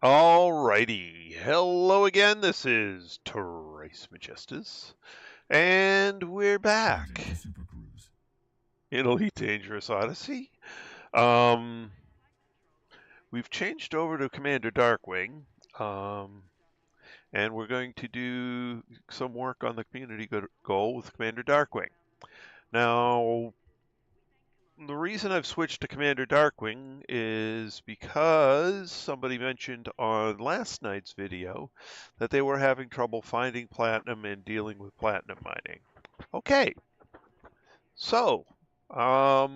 Alrighty, hello again, this is Trace Majestus, and we're back in Elite Dangerous Odyssey. We've changed over to Commander Darkwing, and we're going to do some work on the community goal with Commander Darkwing. Now, the reason I've switched to Commander Darkwing is because somebody mentioned on last night's video that they were having trouble finding platinum and dealing with platinum mining. Okay, so I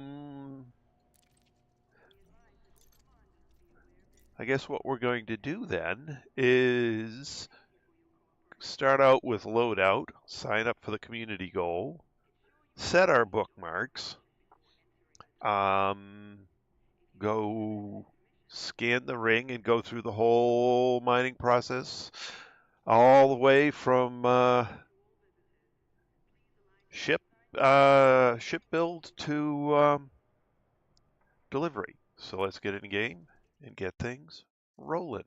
guess what we're going to do then is start out with loadout, sign up for the community goal, set our bookmarks, go scan the ring and go through the whole mining process all the way from ship build to delivery. So let's get in game and get things rolling.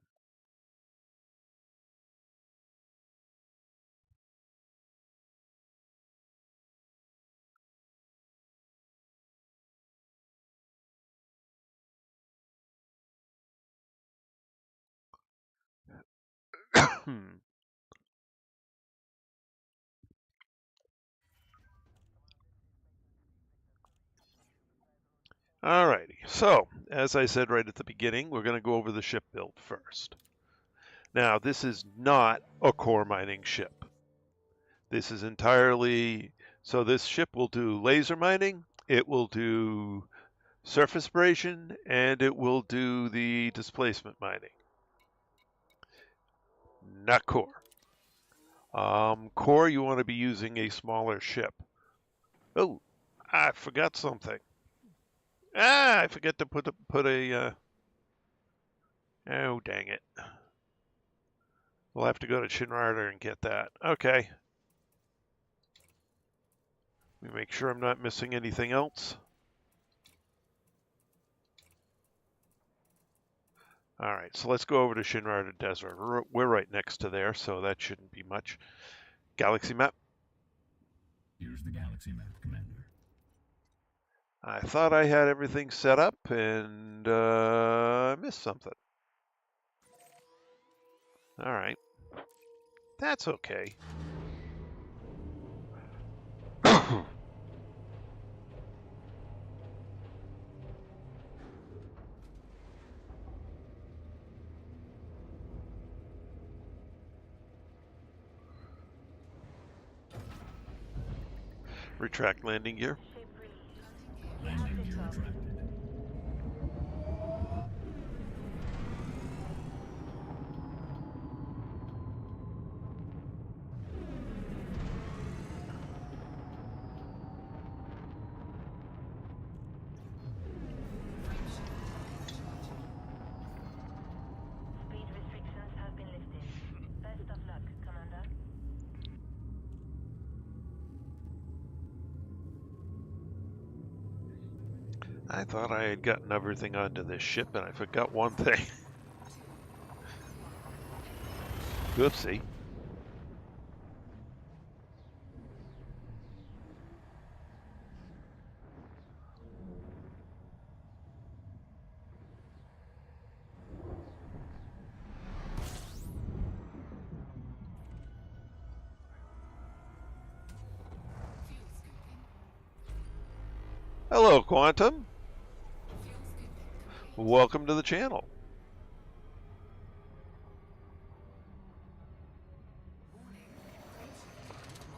Alrighty, so as I said right at the beginning, we're going to go over the ship build first. Now, this is not a core mining ship. This is entirely, so this ship will do laser mining, it will do surface abrasion, and it will do the displacement mining. Not core. Core, you want to be using a smaller ship. Oh, I forgot something. I forgot to put a oh, dang it. We'll have to go to Shinrarder and get that. Okay. Let me make sure I'm not missing anything else. All right, so let's go over to Shinrarder Desert. We're right next to there, so that shouldn't be much. Galaxy map. Here's the galaxy map, Commander. I thought I had everything set up, and I missed something. All right. That's okay. Retract landing gear. Landing gear retracted. Speed restrictions have been lifted. Best of luck, Commander. I thought I had gotten everything onto this ship, and I forgot one thing. Oopsie. Hello, Quantum. Welcome to the channel.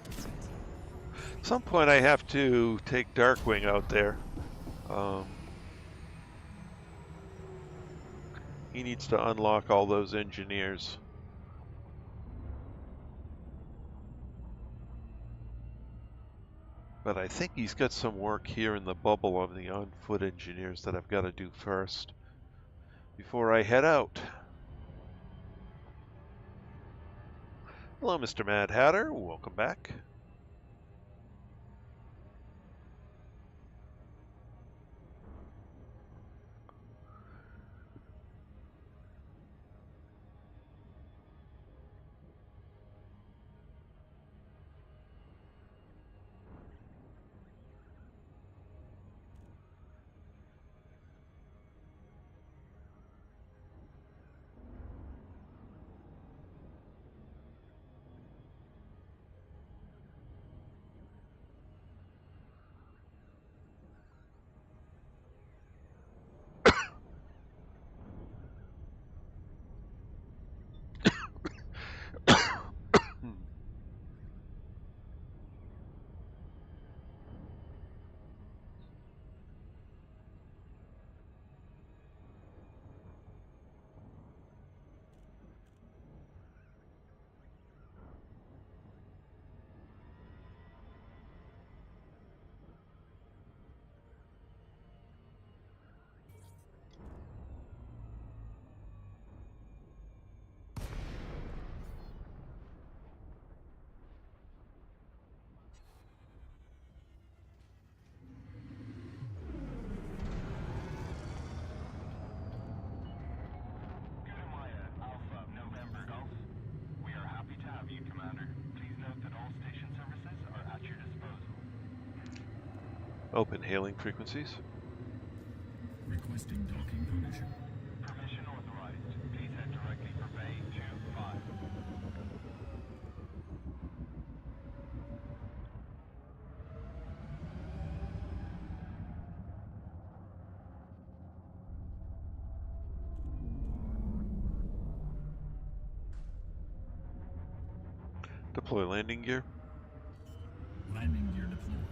At some point I have to take Darkwing out there. He needs to unlock all those engineers. But I think he's got some work here in the bubble of the on-foot engineers that I've got to do first before I head out. Hello, Mr. Mad Hatter. Welcome back. Open hailing frequencies. Requesting docking permission. Permission authorized. Please head directly for Bay 25. Deploy landing gear. Landing gear deployed. Landing gear deployed.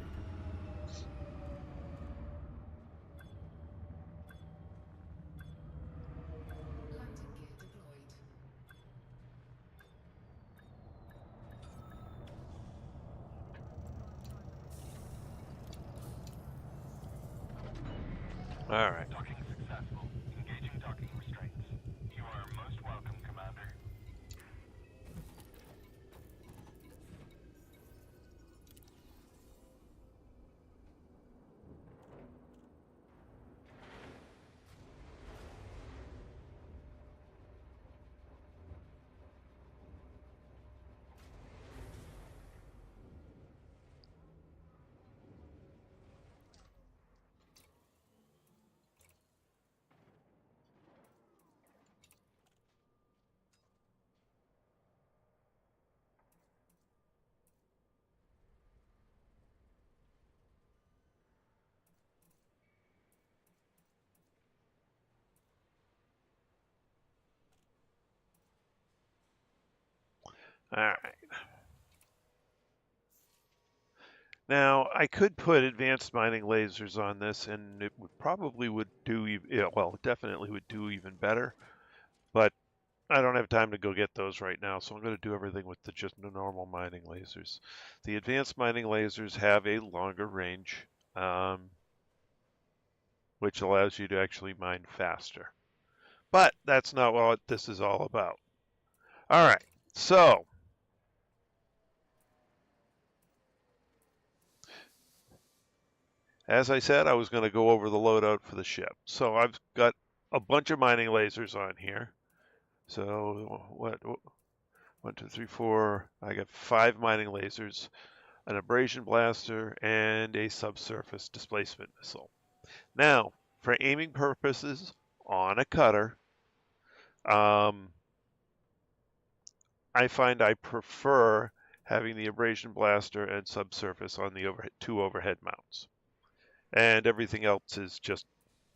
All right. Docking successful. Engaging docking restraints. You are most welcome, Commander. All right. Now, I could put advanced mining lasers on this, and it would do, well, it definitely would do even better. But I don't have time to go get those right now, so I'm going to do everything with just the normal mining lasers. The advanced mining lasers have a longer range, which allows you to actually mine faster. But that's not what this is all about. All right, so as I said, I was going to go over the loadout for the ship. So I've got a bunch of mining lasers on here. So what? 1, 2, 3, 4. I got 5 mining lasers, an abrasion blaster, and a subsurface displacement missile. Now, for aiming purposes on a cutter, I find I prefer having the abrasion blaster and subsurface on the 2 overhead mounts. And everything else is just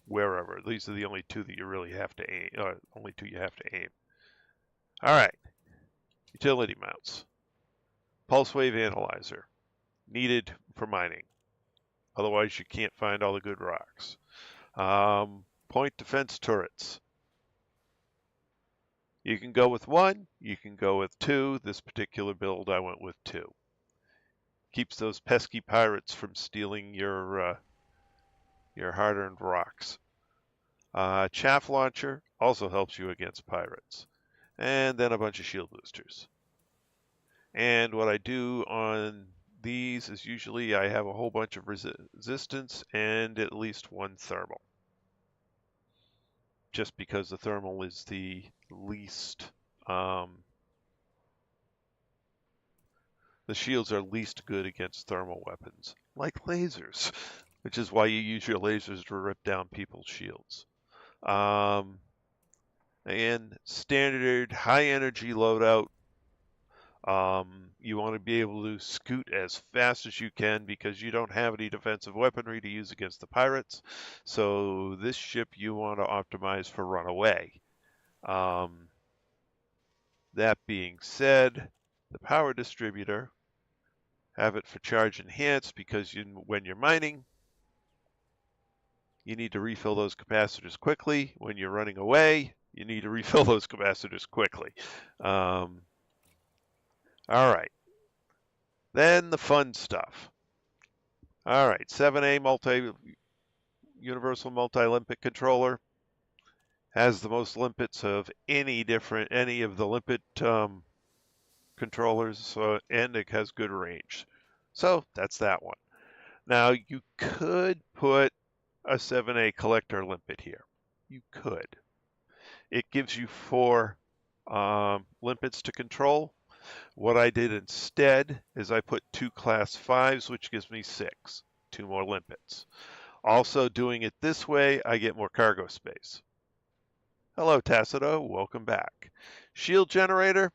wherever. These are the only 2 that you really have to aim. Only 2 you have to aim. All right. Utility mounts. Pulse wave analyzer. Needed for mining. Otherwise, you can't find all the good rocks. Point defense turrets. You can go with 1. You can go with 2. This particular build, I went with 2. Keeps those pesky pirates from stealing your hard-earned rocks. Chaff launcher also helps you against pirates. And then a bunch of shield boosters. And what I do on these is usually I have a whole bunch of resistance and at least 1 thermal. Just because the thermal is the least, the shields are least good against thermal weapons, like lasers, which is why you use your lasers to rip down people's shields. And standard high energy loadout. You want to be able to scoot as fast as you can because you don't have any defensive weaponry to use against the pirates. So this ship you want to optimize for runaway. That being said, the power distributor, have it for charge enhanced because when you're mining, you need to refill those capacitors quickly. When you're running away, you need to refill those capacitors quickly. All right. Then the fun stuff. All right, 7A universal multi-limpet controller has the most limpets of any of the limpet controllers, and it has good range. So that's that one. Now you could put a 7A collector limpet here. You could. It gives you 4 limpets to control. What I did instead is I put 2 class 5s, which gives me 6. 2 more limpets. Also, doing it this way, I get more cargo space. Hello, Tacito. Welcome back. Shield generator.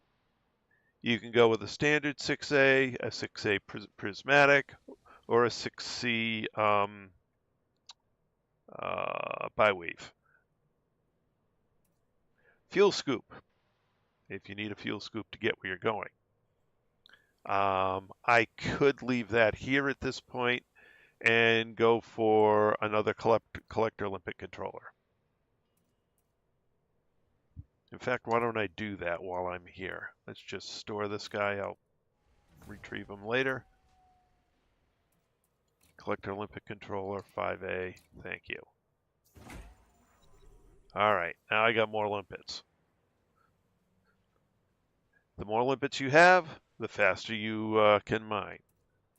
You can go with a standard 6A, a 6A prismatic, or a 6C biweave. Fuel scoop, if you need a fuel scoop to get where you're going. I could leave that here at this point and go for another collector limpet controller. In fact, why don't I do that while I'm here? Let's just store this guy. I'll retrieve him later. Collector limpet controller, 5A. Thank you. All right, now I got more limpets. The more limpets you have, the faster you can mine.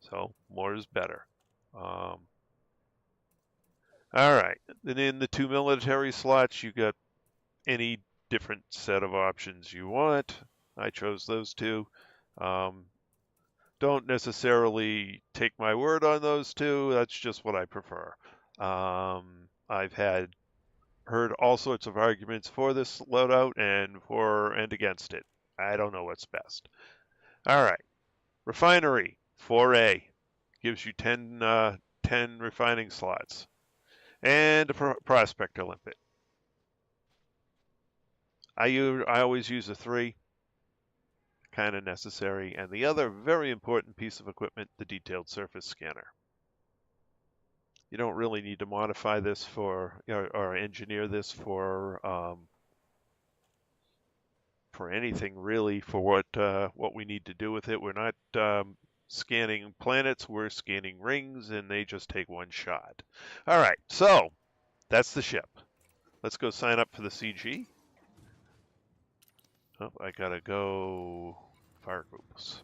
So more is better. All right, then in the 2 military slots, you got any different set of options you want. I chose those 2. Don't necessarily take my word on those 2. That's just what I prefer. I've heard all sorts of arguments for this loadout and for and against it. I don't know what's best. All right, refinery 4A gives you 10 refining slots, and a prospector limpet. I always use a 3, kind of necessary, and the other very important piece of equipment, the detailed surface scanner. You don't really need to modify this for or engineer this for anything really for what we need to do with it. We're not scanning planets, we're scanning rings, and they just take 1 shot. All right, so that's the ship. Let's go sign up for the CG. Oh, I gotta go fire groups.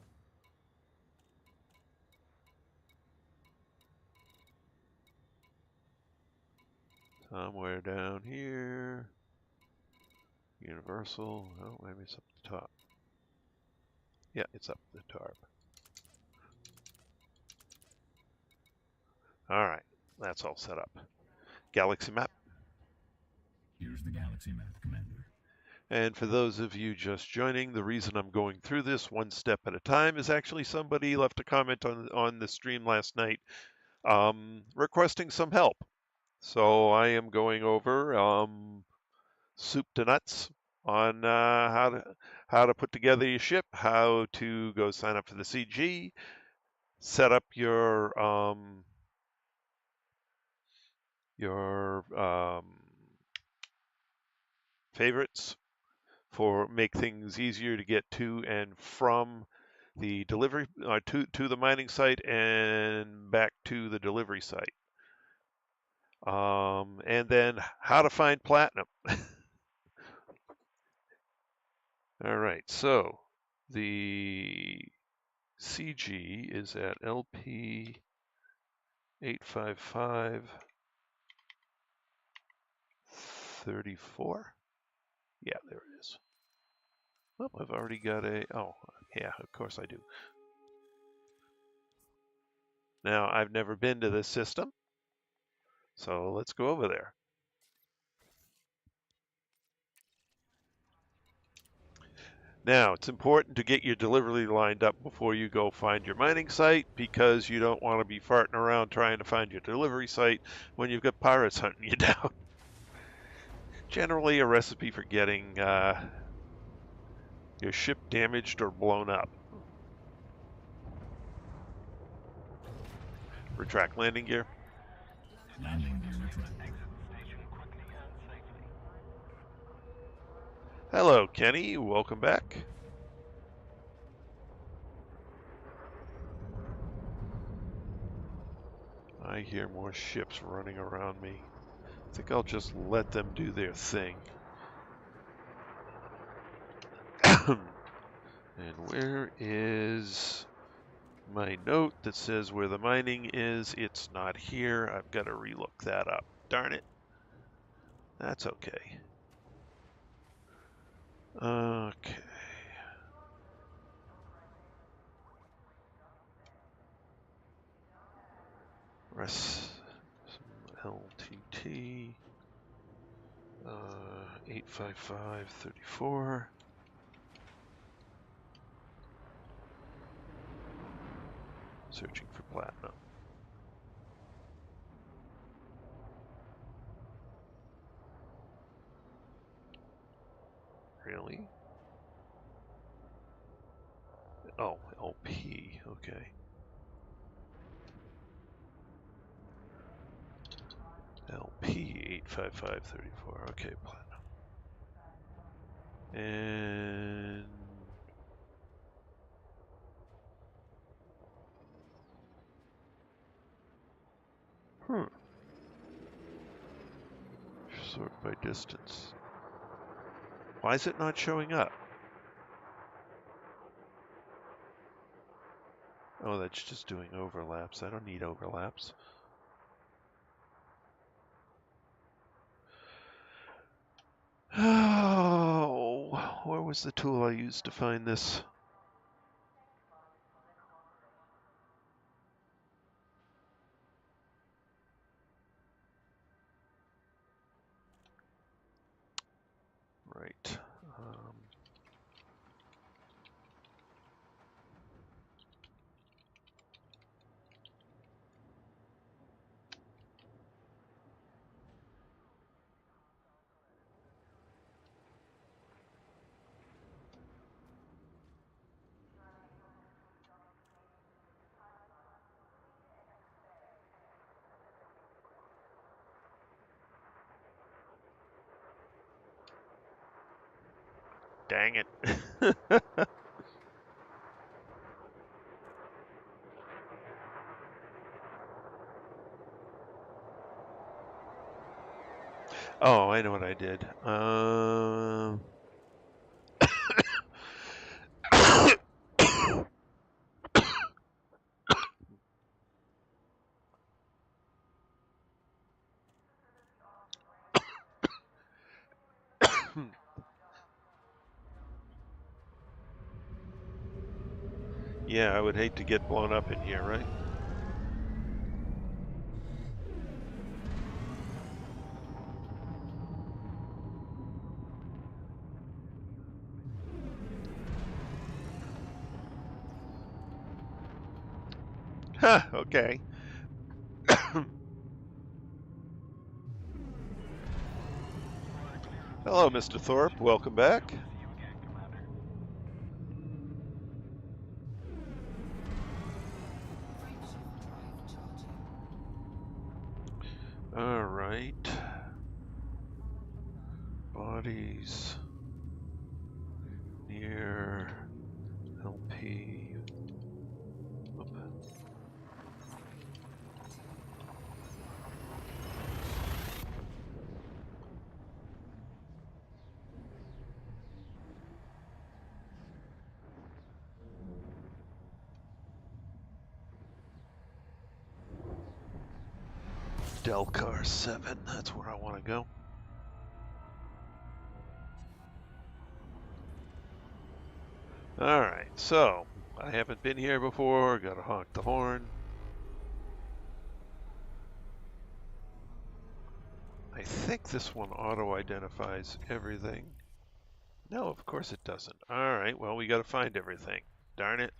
Somewhere down here. Universal. Oh, maybe it's up the top. Yeah, it's up the top. All right, that's all set up. Galaxy map. Here's the galaxy map, Commander. And for those of you just joining, the reason I'm going through this 1 step at a time is actually somebody left a comment on the stream last night requesting some help. So I am going over soup to nuts on how to put together your ship, how to go sign up for the CG, set up your favorites for make things easier to get to and from the delivery to the mining site and back to the delivery site. And then how to find platinum. All right, so the CG is at LP 85534. Yeah, there it is. Well, I've already got oh, yeah, of course I do. Now, I've never been to this system, so let's go over there. Now, it's important to get your delivery lined up before you go find your mining site because you don't want to be farting around trying to find your delivery site when you've got pirates hunting you down. Generally a recipe for getting your ship damaged or blown up. Retract landing gear. Landing gear retracted. Hello, Kenny. Welcome back. I hear more ships running around me. I think I'll just let them do their thing. And where is my note that says where the mining is? It's not here. I've got to relook that up. Darn it. That's okay. Okay. Press some LTT. 85534. Searching for platinum. Really? Oh, LP, okay. LP 85534, okay, platinum. And sort by distance. Why is it not showing up? Oh, that's just doing overlaps. I don't need overlaps. Oh, where was the tool I used to find this? Right. Dang it. Oh, I know what I did. Yeah, I would hate to get blown up in here, right? Huh, okay. Hello, Mr. Thorpe. Welcome back. See you again, Commander. Frameshift drive charging. All right. Bodies near LP. Oop. Delcar 7, that's where I want to go. Alright, so I haven't been here before, gotta honk the horn. I think this one auto-identifies everything. No, of course it doesn't. Alright, well, we gotta find everything. Darn it.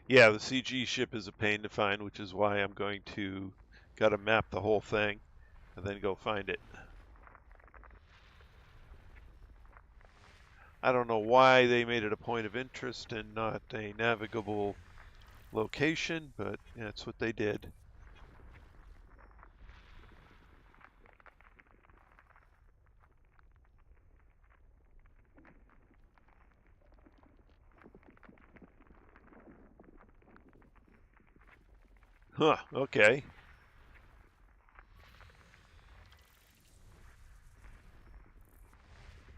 Yeah, the CG ship is a pain to find, which is why I'm going to gotta map the whole thing and then go find it. I don't know why they made it a point of interest and not a navigable location, but that's what they did. Huh, okay.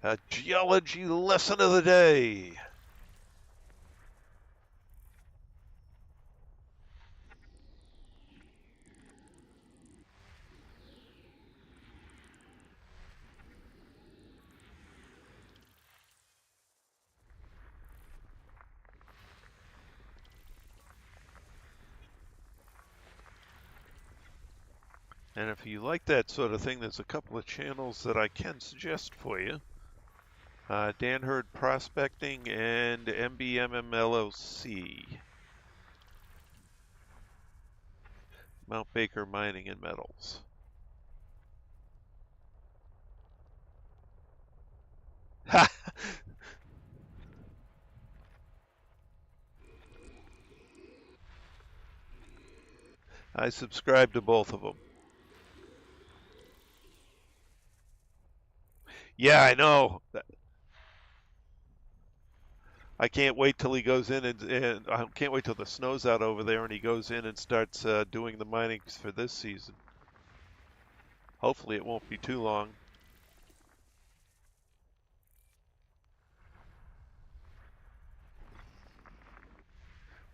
A geology lesson of the day. And if you like that sort of thing, there's a couple of channels that I can suggest for you. Dan Hurd Prospecting and MBMM LLC. Mount Baker Mining and Metals. I subscribe to both of them. Yeah, I know. I can't wait till he goes in and I can't wait till the snow's out over there and he goes in and starts doing the mining for this season. Hopefully it won't be too long.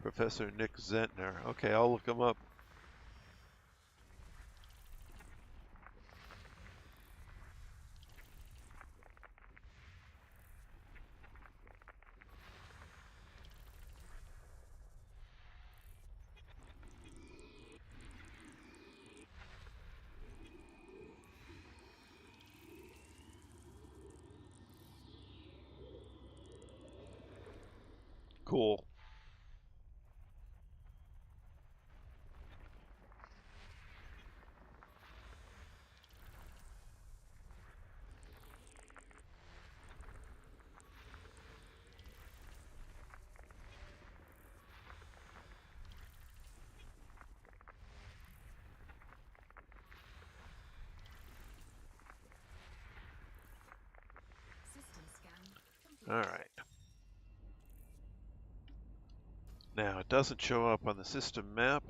Professor Nick Zentner. Okay, I'll look him up. Cool. System scan complete. All right. Now, it doesn't show up on the system map.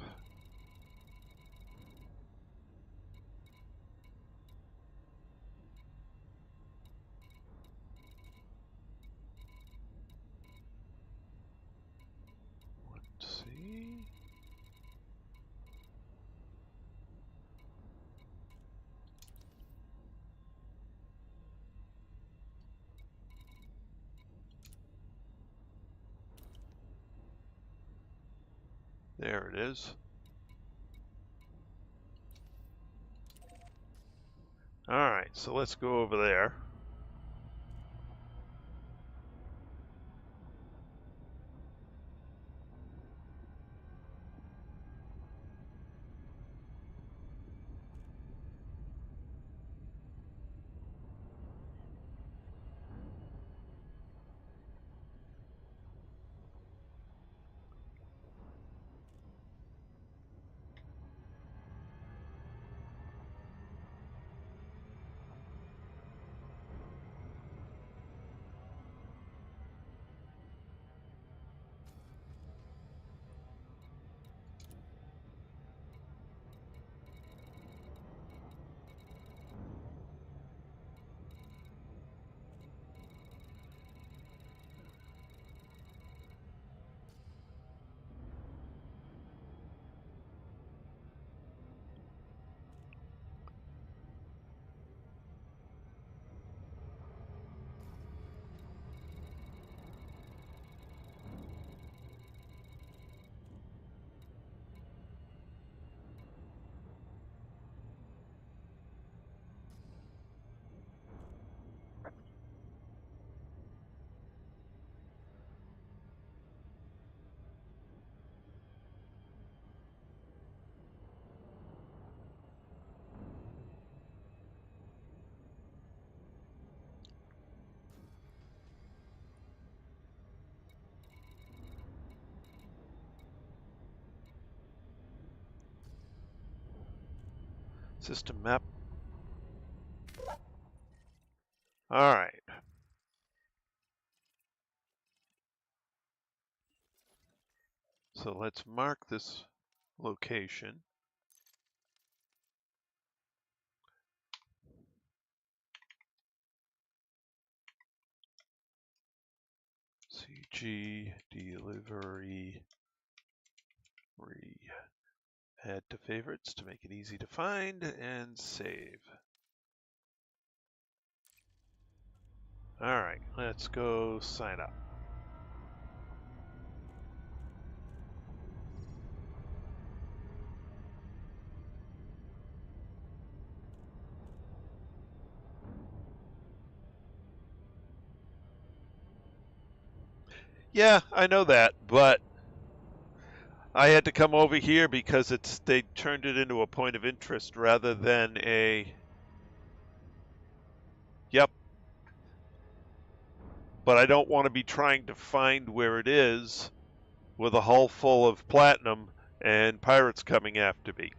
Let's see. There it is. All right, so let's go over there. System map. All right. So let's mark this location. CG delivery add to favorites to make it easy to find and save. All right, let's go sign up. Yeah, I know that, but I had to come over here because they turned it into a point of interest rather than a. Yep. But I don't want to be trying to find where it is with a hull full of platinum and pirates coming after me.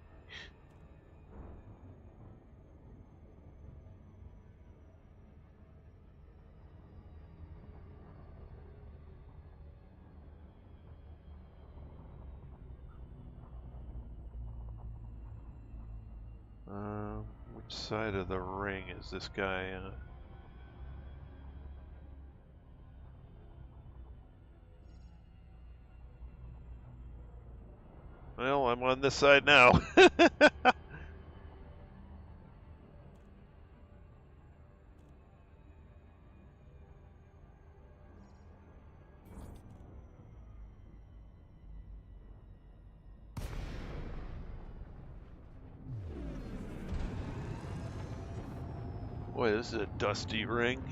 Which side of the ring is this guy? Well, I'm on this side now. Boy, this is a dusty ring.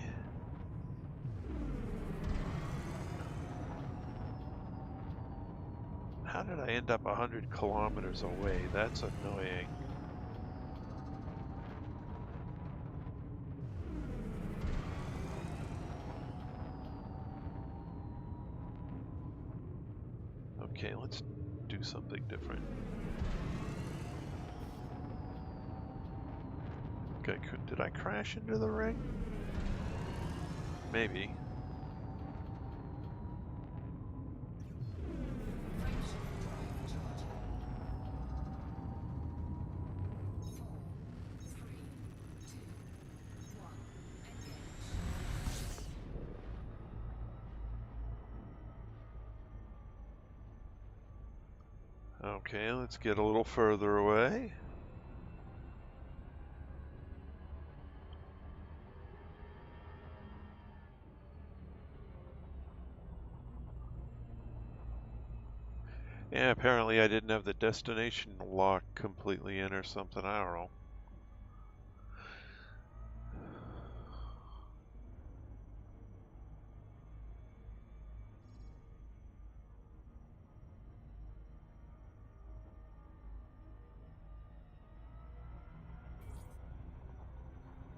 How did I end up 100 kilometers away? That's annoying. Okay, let's do something different. Okay, did I crash into the ring? Maybe. Okay, let's get a little further away. Yeah, apparently I didn't have the destination lock completely in or something, I don't know.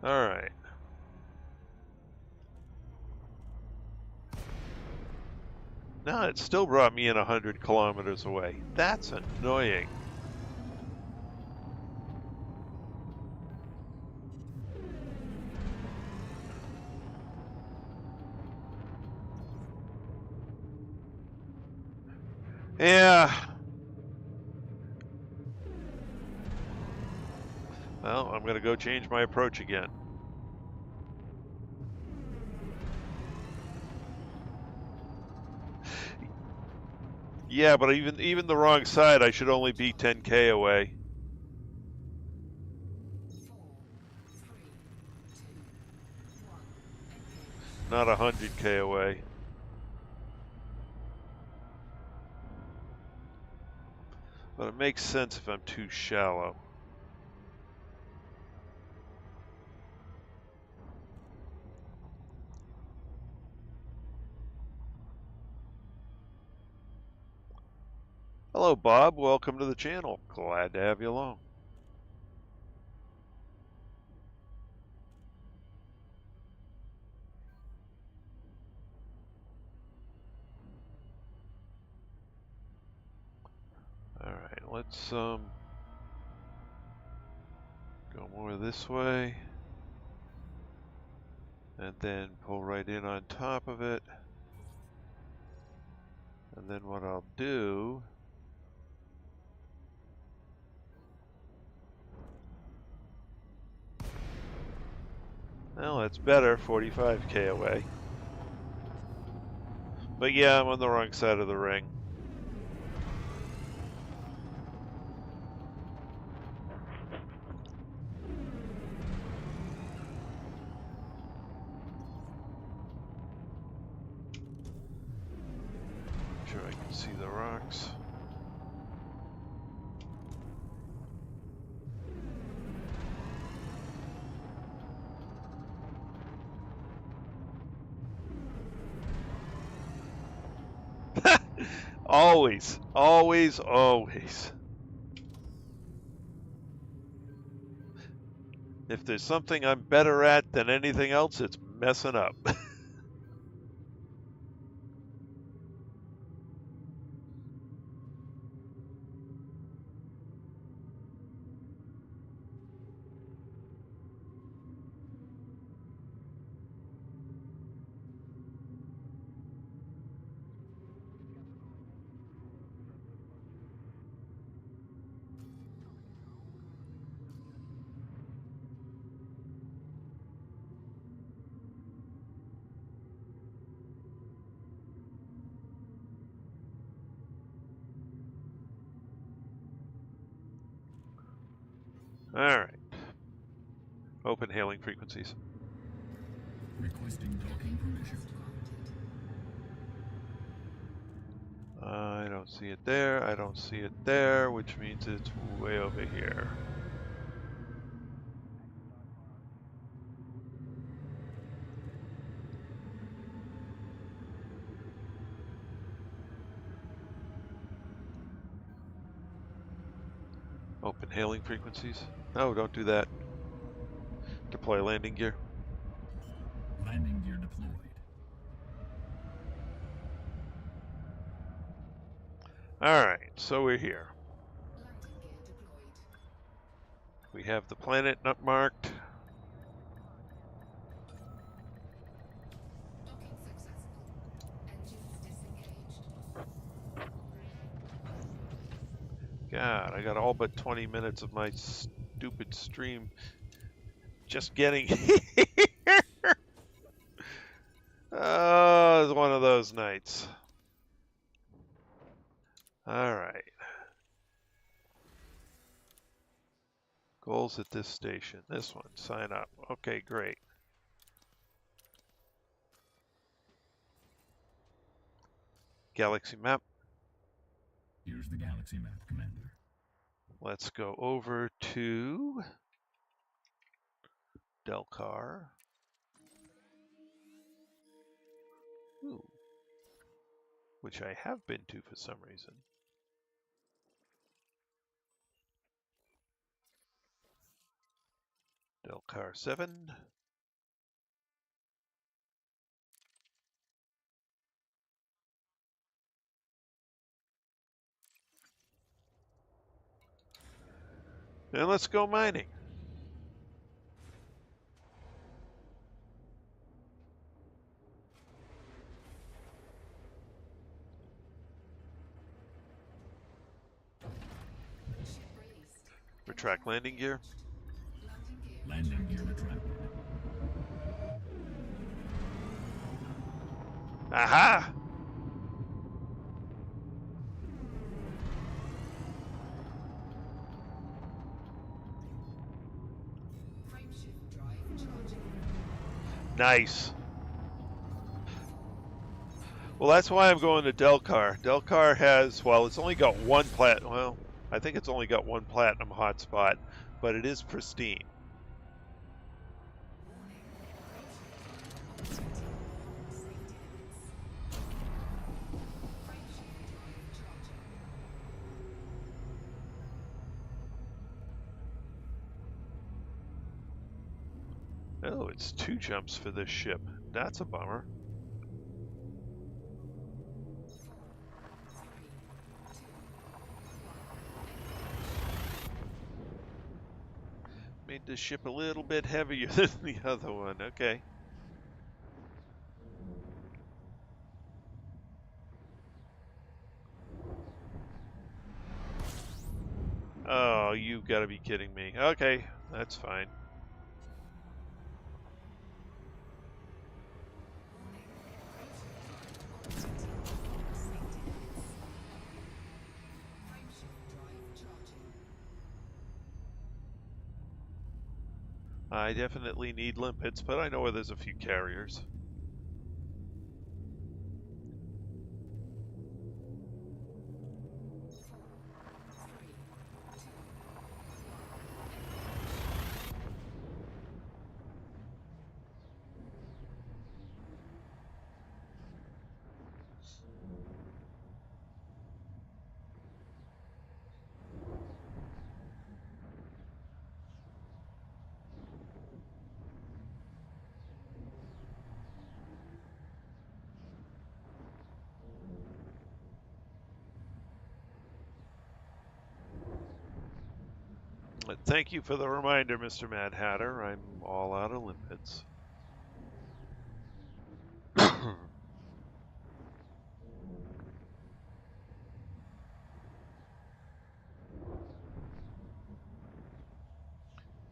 Alright. No, it still brought me in 100 kilometers away. That's annoying. Yeah. Well, I'm gonna go change my approach again. Yeah, but even the wrong side, I should only be 10K away. 4, 3, 2, 1. Not 100K away. But it makes sense if I'm too shallow. Hello, Bob. Welcome to the channel. Glad to have you along. Alright, let's go more this way. And then pull right in on top of it. And then what I'll do... Well, that's better, 45K away. But yeah, I'm on the wrong side of the ring. Sure I can see the rocks. Always, always, always. If there's something I'm better at than anything else, it's messing up. All right. Open hailing frequencies. Requesting docking permission. I don't see it there. I don't see it there, which means it's way over here. Open hailing frequencies. No, don't do that. Deploy landing gear. Landing gear deployed. All right, so we're here. Landing gear deployed. We have the planet not marked. Docking successful. Engines disengaged. God, I got all but 20 minutes of my stupid stream just getting here. Oh, it's one of those nights. All right. Goals at this station. This one, sign up. Okay, great. Galaxy map. Here's the galaxy map, Commander. Let's go over to Delcar. Ooh. Which I have been to for some reason. Delcar 7. And let's go mining. Ship released. Retract landing gear. Landing gear retracted. Aha! Frameshift drive charging. Nice. Well, that's why I'm going to Delcar. Delcar has, well, it's only got one well, I think it's only got one platinum hotspot, but it is pristine. Oh, it's 2 jumps for this ship. That's a bummer. Made this ship a little bit heavier than the other one. Okay. Oh, you gotta be kidding me. Okay, that's fine. I definitely need limpets, but I know where there's a few carriers. Thank you for the reminder, Mr. Mad Hatter. I'm all out of limpets.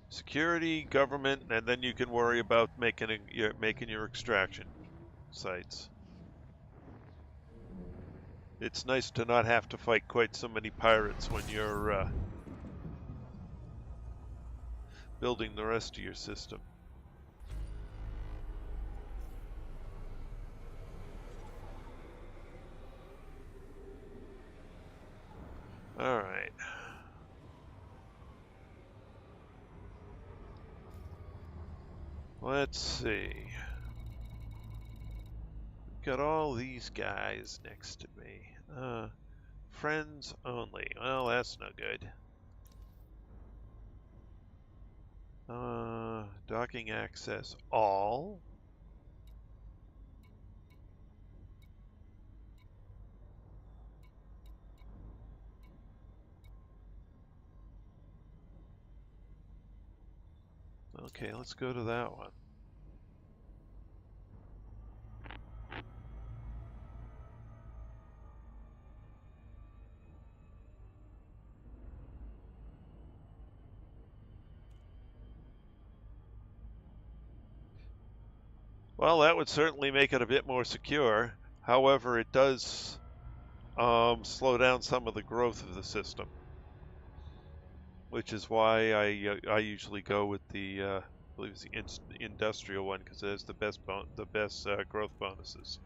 Security, government, and then you can worry about making your extraction sites. It's nice to not have to fight quite so many pirates when you're building the rest of your system. All right. Let's see. Got all these guys next to me. Friends only. Well, that's no good. Docking access all. Okay, let's go to that one. Well, that would certainly make it a bit more secure. However, it does slow down some of the growth of the system, which is why I usually go with the I believe it's the industrial one because it has the best growth bonuses.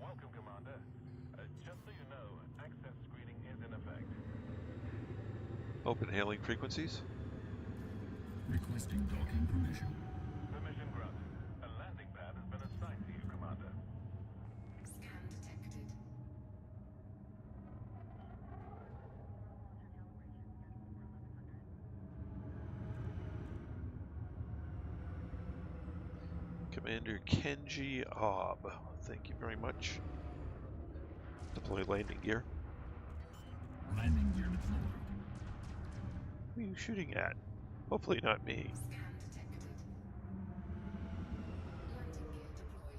Welcome, Commander. Just so you know, access screening is in effect. Open hailing frequencies. Requesting docking permission. Permission granted. A landing pad has been assigned to you, Commander. Scan detected. Commander Kenji Ob. Thank you very much. Deploy landing gear. Landing gear deployed. Who are you shooting at? Hopefully not me. Scan detected. Landing gear deployed.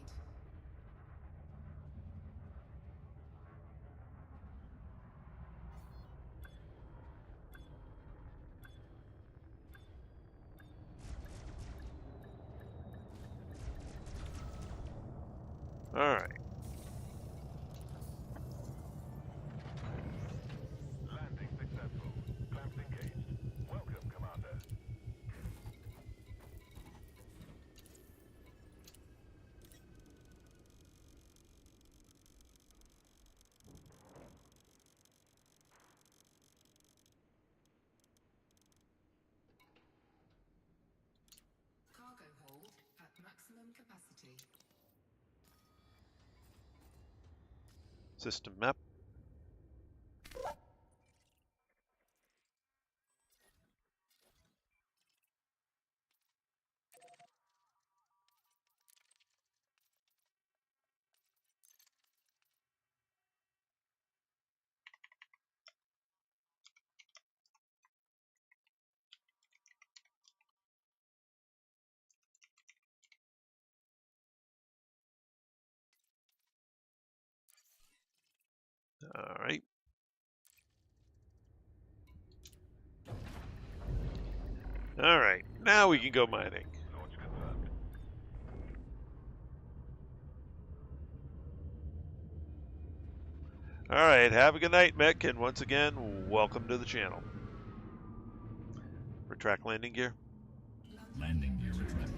All right. Landing successful. Clamps engaged. Welcome, Commander. Cargo hold at maximum capacity. System map. All right. All right. Now we can go mining. Launch confirmed. All right. Have a good night, Mick. And once again, welcome to the channel. Retract landing gear. Landing gear retracted.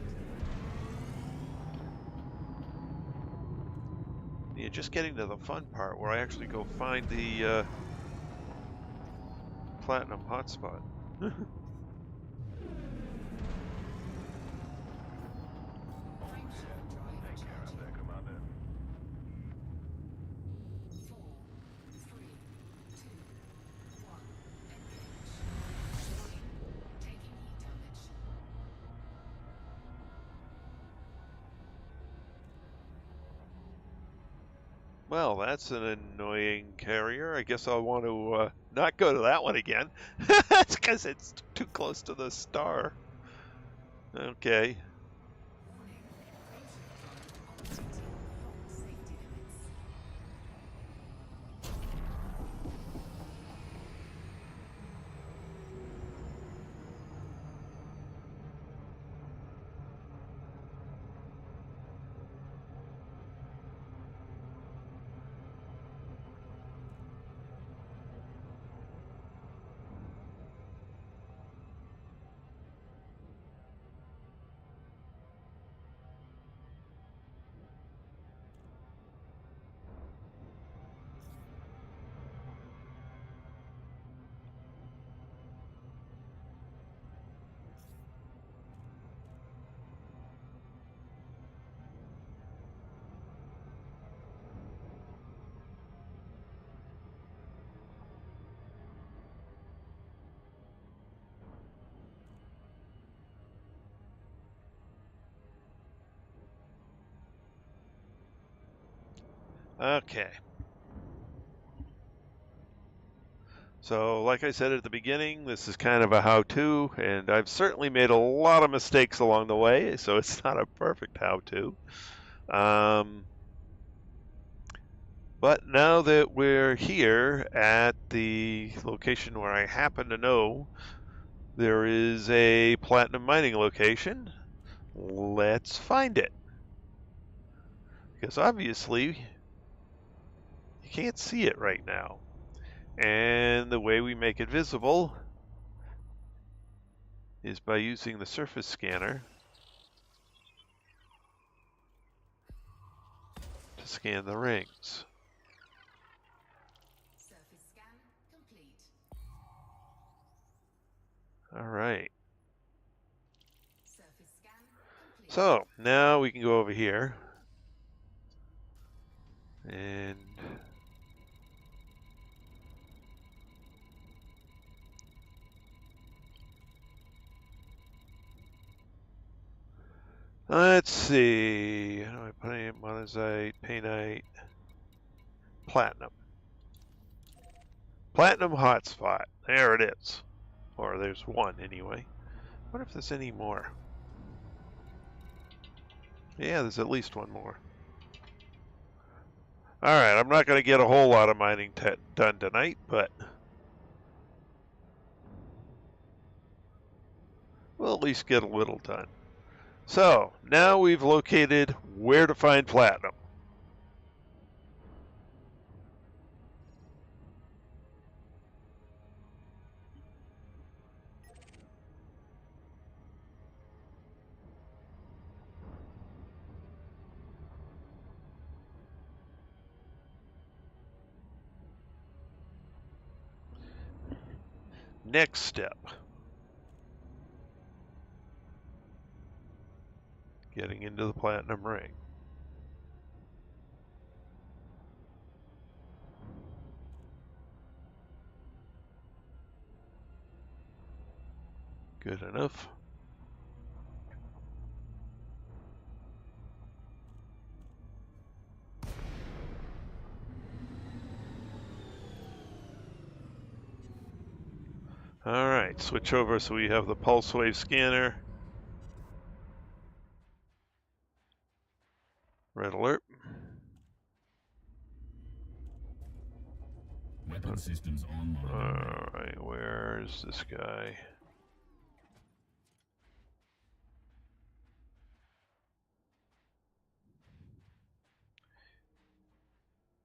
Yeah, just getting to the fun part where I actually go find the platinum hotspot. Frameshift drive Take care out charging. there, Commander. 4, 3, 2, 1. Engage. Warning. Taking heat damage. Well, that's an annoying carrier. I guess I'll want to not go to that one again. That's because it's too close to the star. Okay. Warning. Frameshift drive operating beyond safety limits. Okay. So, like I said at the beginning, this is kind of a how-to, and I've certainly made a lot of mistakes along the way, so it's not a perfect how-to. But now that we're here at the location where I happen to know there is a platinum mining location, let's find it. Because obviously, you can't see it right now. And the way we make it visible is by using the surface scanner to scan the rings. Surface scan complete. All right. Surface scan complete. So now we can go over here and let's see. How do I put it? Monazite, painite, platinum. Platinum hotspot. There it is. Or there's one anyway. What if there's any more? Yeah, there's at least one more. Alright, I'm not going to get a whole lot of mining done tonight, but we'll at least get a little done. So, now we've located where to find platinum. Next step. Getting into the platinum ring. Good enough. Alright, switch over so we have the pulse wave scanner. Red alert. Defense systems online. Alright, where's this guy?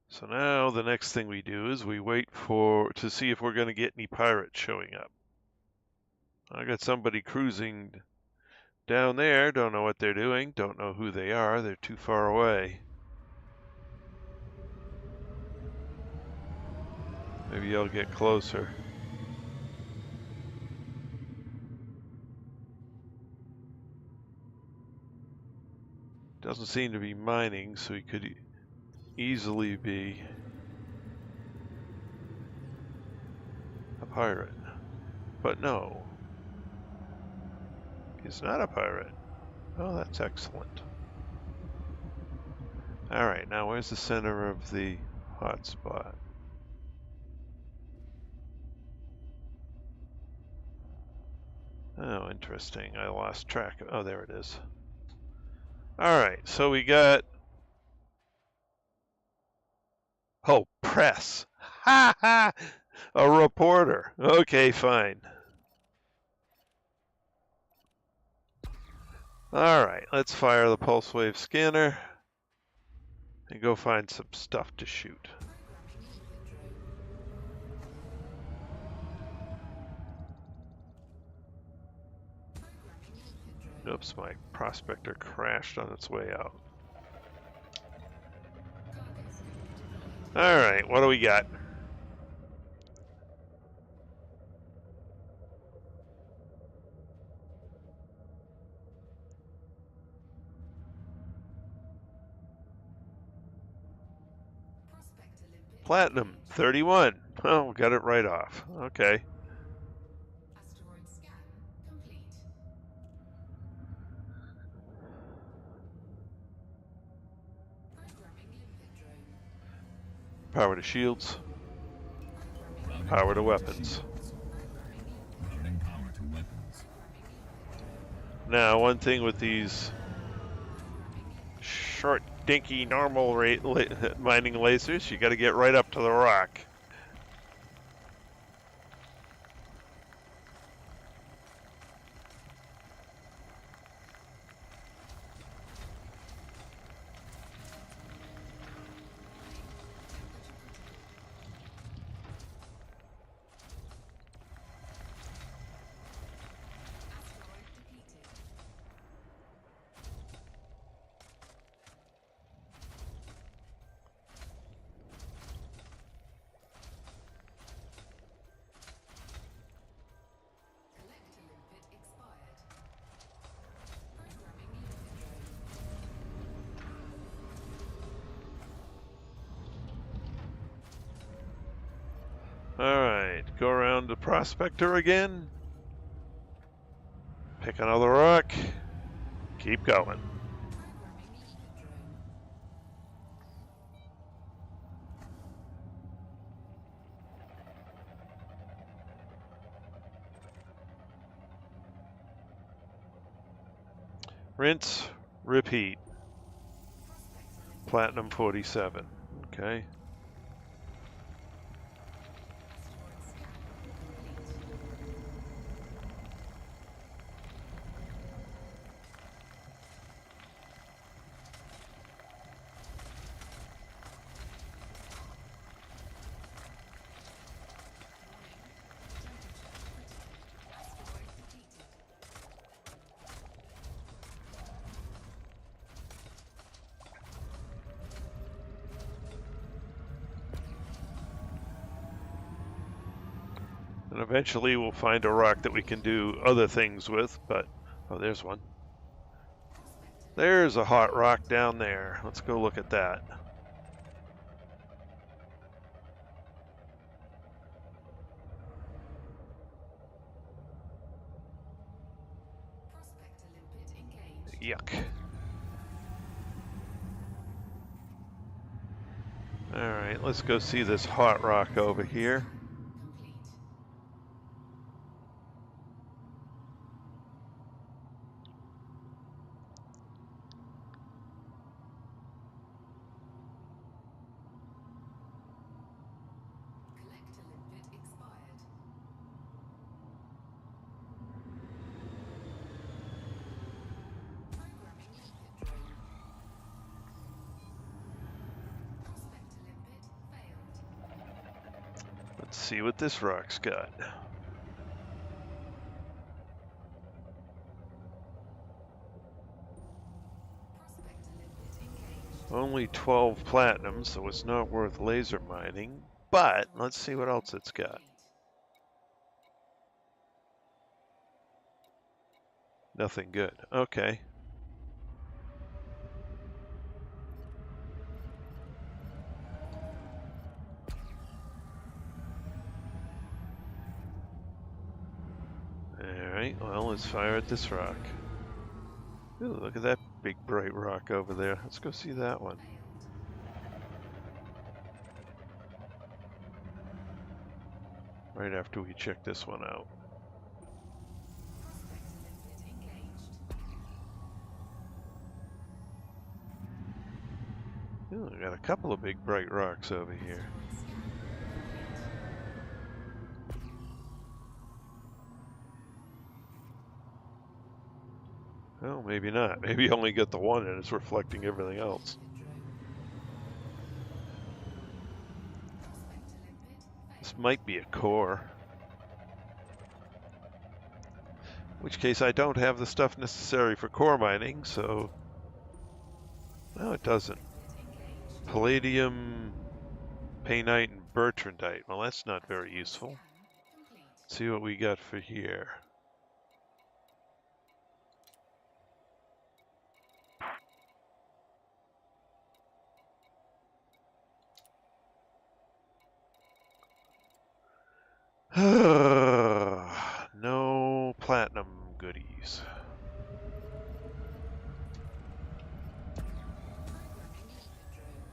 So now the next thing we do is we wait to see if we're going to get any pirates showing up. I got somebody cruising down there, don't know what they're doing, don't know who they are, they're too far away. Maybe I'll get closer. Doesn't seem to be mining, so he could easily be a pirate. But no, he's not a pirate. Oh, that's excellent. Alright, now where's the center of the hotspot? Oh, interesting. I lost track. Oh, there it is. Alright, so we got... Oh, press. Ha ha! A reporter. Okay, fine. Alright, let's fire the pulse wave scanner and go find some stuff to shoot. Oops, my prospector crashed on its way out. Alright, what do we got? Platinum, 31. Oh, got it right off. Okay. Asteroid scan complete. Programming limpet drone. Power to shields. Routing Power to power weapons. shields. Routing power to weapons. Now, one thing with these short, dinky, normal mining lasers, you got to get right up to the rock. Asteroid depleted. Collector limpet expired. Programming limpet drone. Alright, go around the prospector again. Pick another rock. Keep going. Programming limpet drone. Rinse, repeat. Prospector limpet. Platinum 47. Okay. Asteroid scan complete. Asteroid depleted. And eventually we'll find a rock that we can do other things with, but... Oh, there's one. There's a hot rock down there. Let's go look at that. Prospector limpet engaged. Yuck. Alright, let's go see this hot rock over here. Complete. Collector Let's see what this rock's got. Prospector limpet engaged. Only 12 platinum, so it's not worth laser mining. But let's see what else it's got. Complete. Nothing good. Okay. Alright, well, let's fire at this rock. Ooh, look at that big bright rock over there. Let's go see that one. Failed. Right after we check this one out. Prospector limpet engaged. Ooh, we got a couple of big bright rocks over here. Asteroid scan complete. Well, maybe not. Maybe you only get the one and it's reflecting everything else. Prospector limpet This failed. might be a core. In which case I don't have the stuff necessary for core mining, so... No, it doesn't. Limpet engaged. Palladium, painite, and bertrandite. Well, that's not very useful. Scan complete. Let's see what we got for here. No platinum goodies. Programming limpet drone.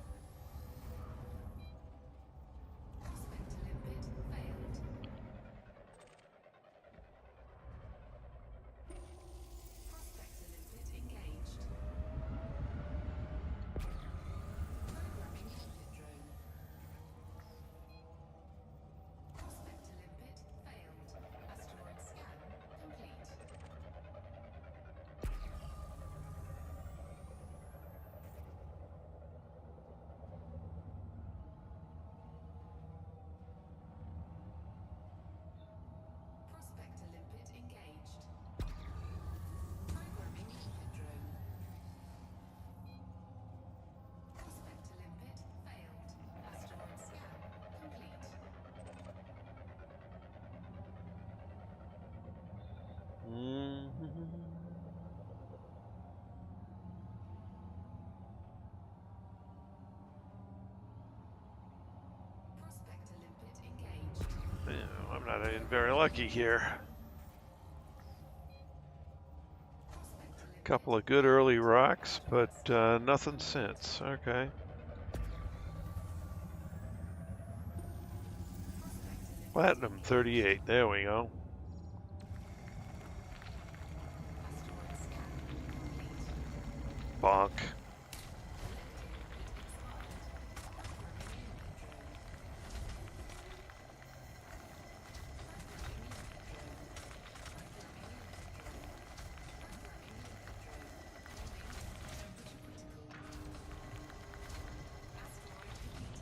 Prospector limpet failed. Prospector limpet engaged. Programming limpet drone. Prospector limpet failed. Asteroid scan complete. Prospector limpet engaged. Programming limpet drone. Prospector limpet failed. Asteroid scan complete. Prospector limpet engaged. Yeah, I'm not even very lucky here. Prospector limpet Couple of good early rocks, but nothing since. Okay. Prospector limpet Platinum 38. There we go. asteroid scan complete. Bonk. Selected limpet expired. Programming limpet drone. Programming limpet drone. Programming limpet drone. Programming limpet drone. Temperature critical. Asteroid depleted.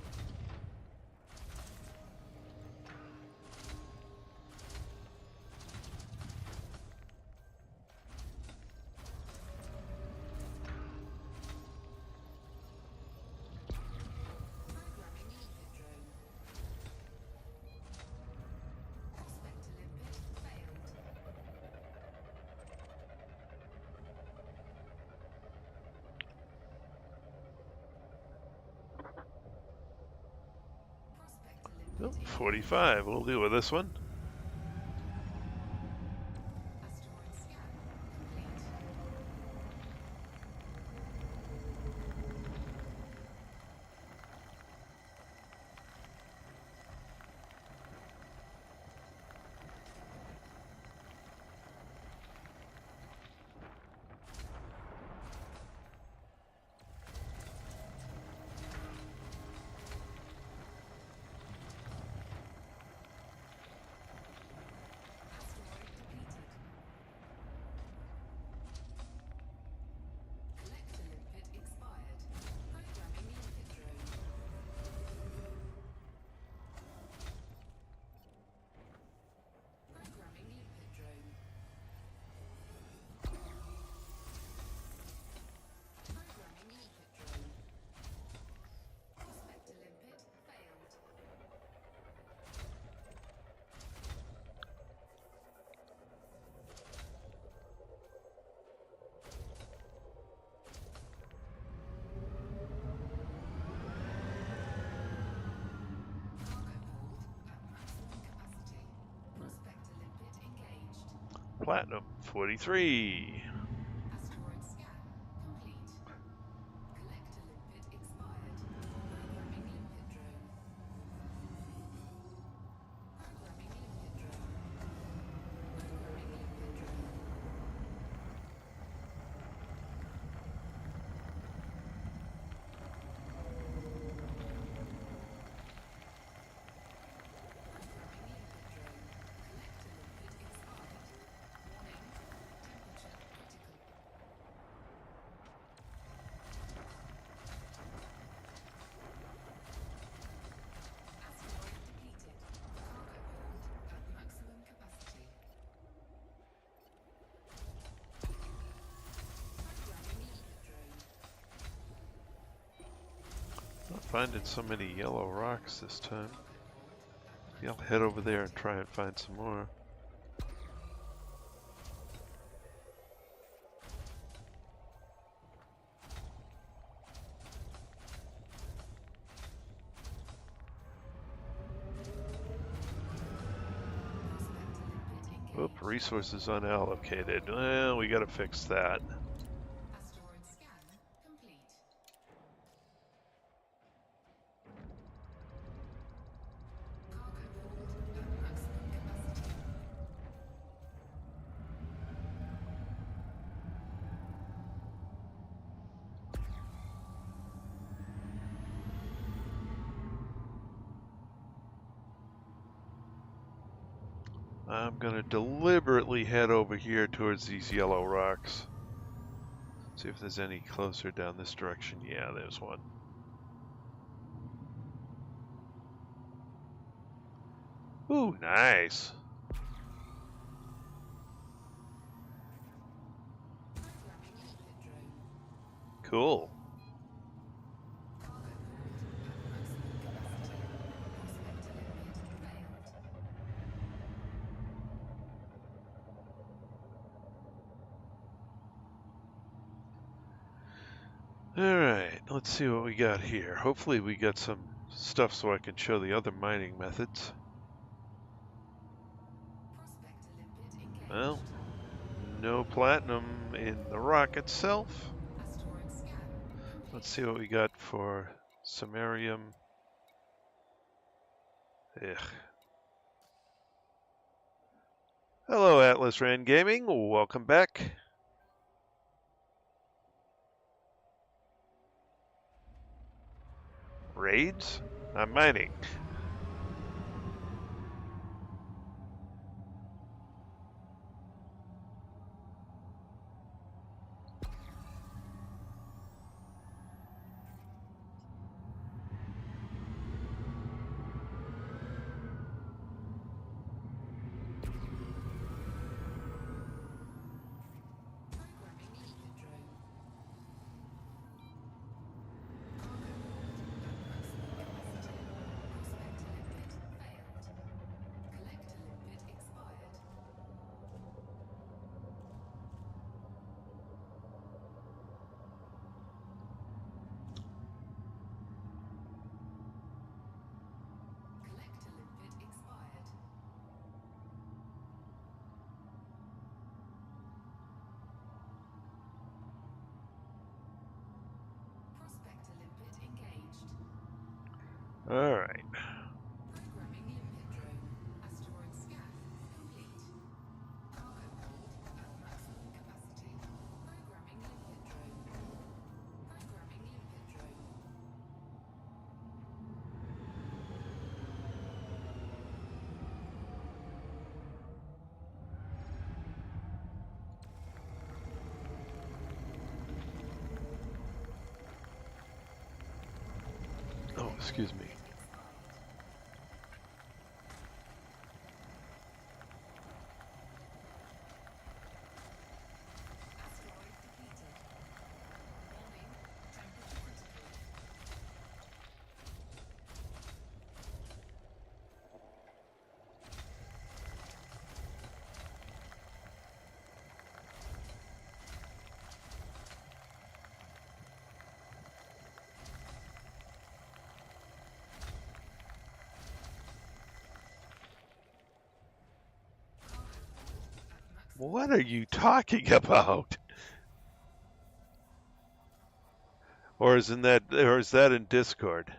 Programming limpet drone. Prospector limpet failed. Prospector Oh, limpet 45. We'll deal with this one. asteroid scan complete. Platinum 43. Asteroid scan complete. Collector limpet expired. Programming limpet drone. Programming limpet drone. Programming limpet drone. Programming limpet drone. Collector limpet expired. Warning. Temperature critical. Asteroid depleted. Cargo hold at maximum capacity. Programming limpet drone. Not finding so many yellow rocks this time. Cargo hold at Maybe I'll maximum head over there and capacity. try and find some more. Prospector limpet engaged. Oop, resources unallocated. Well, we gotta fix that. Asteroid scan complete. Cargo hold at maximum capacity. I'm gonna deliberately head over here towards these yellow rocks. See if there's any closer down this direction. Yeah, there's one. Ooh, nice. Programming limpet drone. Cool. Cargo hold at maximum capacity. Prospector limpet failed. Alright, let's see what we got here. Hopefully we got some stuff so I can show the other mining methods. Prospector limpet engaged. Well, no platinum in the rock itself. Asteroid scan complete. Let's see what we got for samarium. Ugh. Hello, Atlas Ran Gaming. Welcome back. Raids? I'm mining. Programming limpet drone. Cargo hold at maximum capacity. Prospector limpet failed. Collector limpet expired. Collector limpet expired. Prospector limpet engaged. Alright. Programming limpet drone. Asteroid scan complete. Cargo hold at maximum capacity. Programming limpet drone. Programming limpet drone. Oh, excuse me. Expired. Asteroid depleted. Warning. Temperature critical. What are you talking about? Or is that in Discord?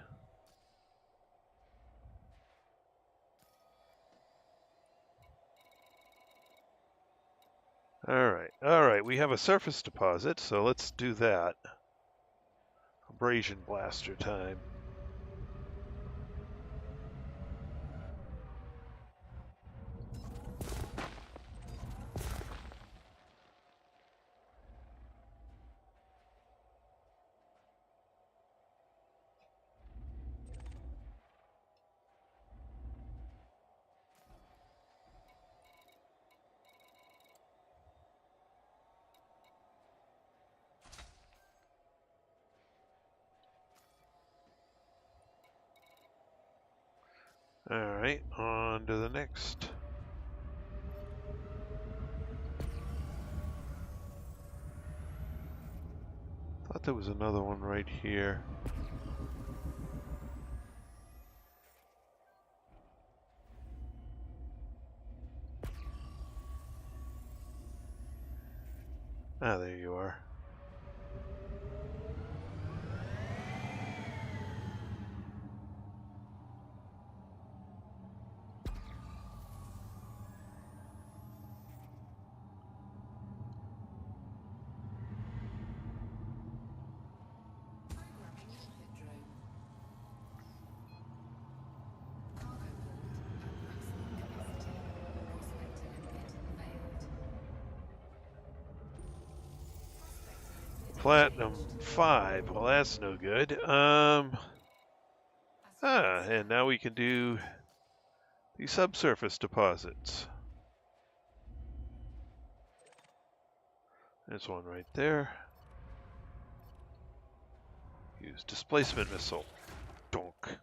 All right. We have a surface deposit, so let's do that. Abrasion blaster time. All right, on to the next. Thought there was another one right here. Ah, there you are. Programming limpet drone. Cargo hold at maximum capacity. Prospector limpet failed. Prospector limpet Platinum engaged. 5. Well, that's no good. And now we can do the subsurface deposits. There's one right there. Use displacement missile. Donk.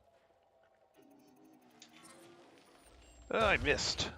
Oh, I missed.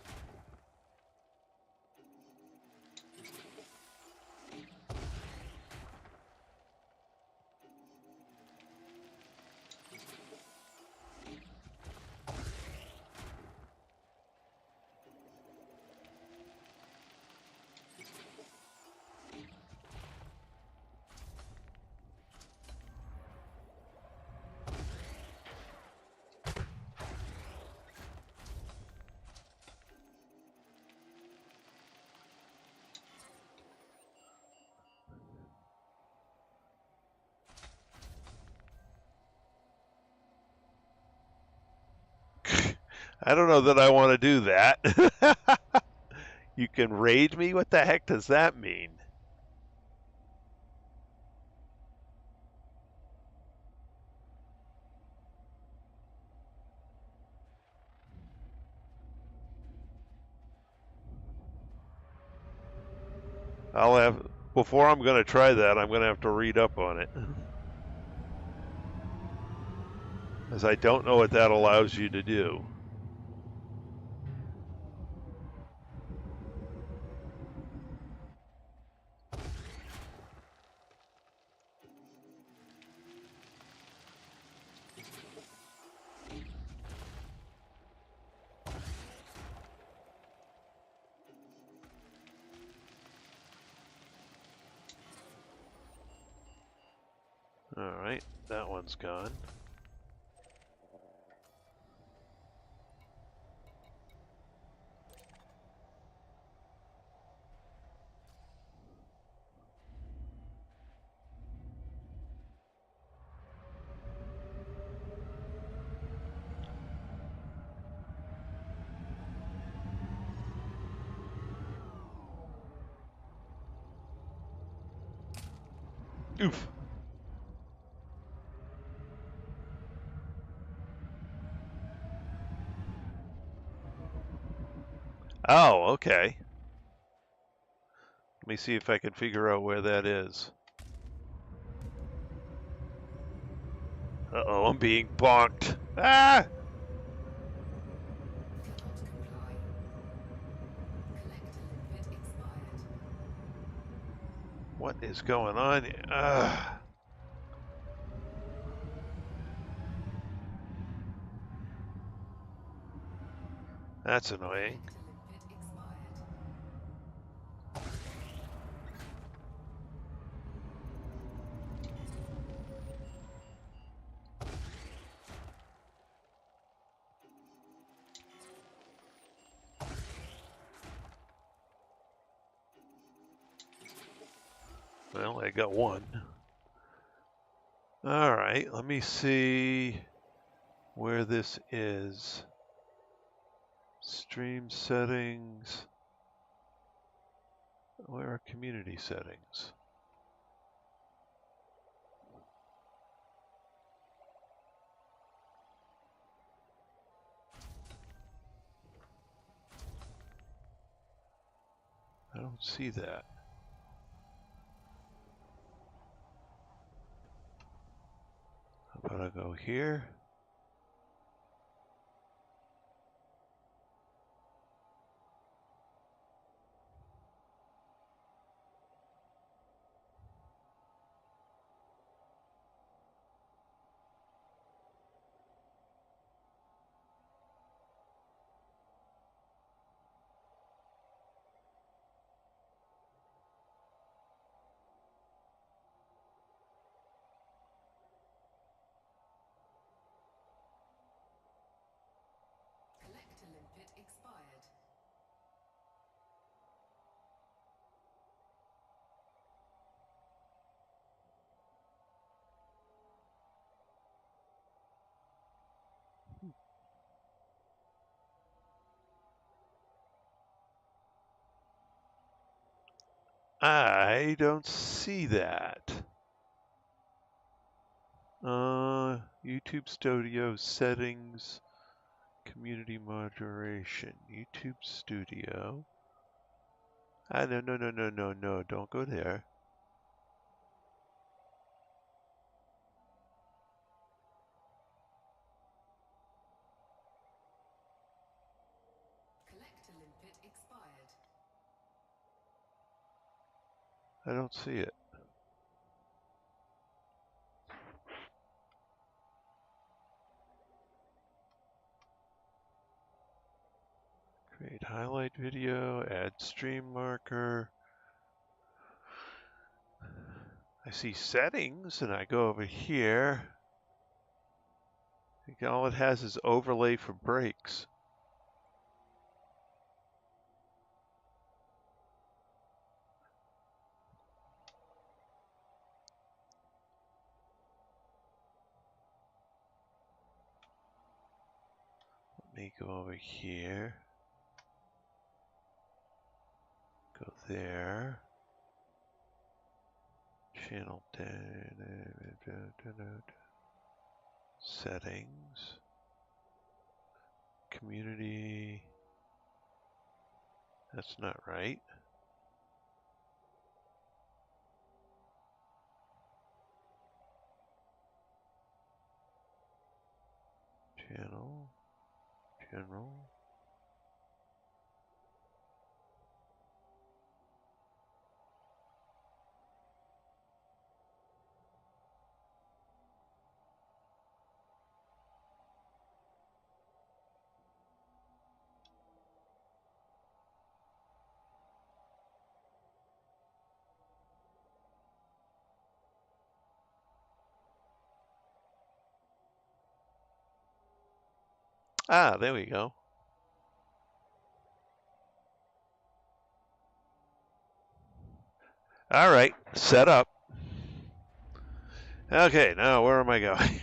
I don't know that I want to do that. You can raid me? What the heck does that mean? Before I'm going to try that, I'm going to have to read up on it. Because I don't know what that allows you to do. Alright, that one's gone. Oof. Oh, okay. Let me see if I can figure out where that is. Uh-oh, I'm being bonked. Ah! Cannot comply. Collector limpet expired. What is going on? Ah. That's annoying. Collector limpet expired. only got one. All right, let me see where this is. Stream settings. Where are community settings? I don't see that. How about I go here? Collector limpet expired. I don't see that. YouTube Studio settings, community moderation, YouTube Studio. No, don't go there. Collector limpet expired. I don't see it. Create highlight video, add stream marker. I see settings and I go over here. I think all it has is overlay for breaks. Let me go over here. Go there. Channel 10. Settings. Community. That's not right. Channel. General. Ah, there we go. All right, set up. Okay, now where am I going?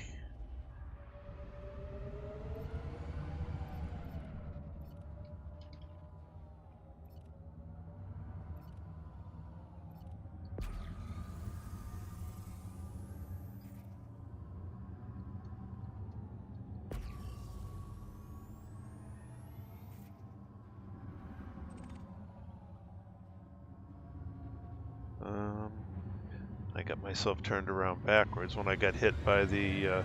I got myself turned around backwards when I got hit by the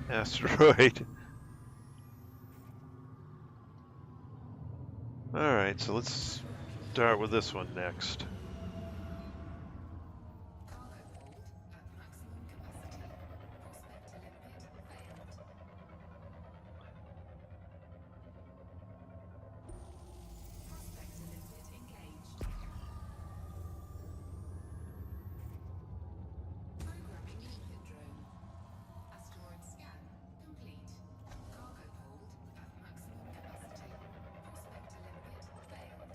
asteroid. All right, so let's start with this one next. Cargo hold at maximum capacity. Prospector limpet failed. Prospector limpet engaged. Programming limpet drone. Asteroid scan complete. Cargo hold at maximum capacity. Prospector limpet failed.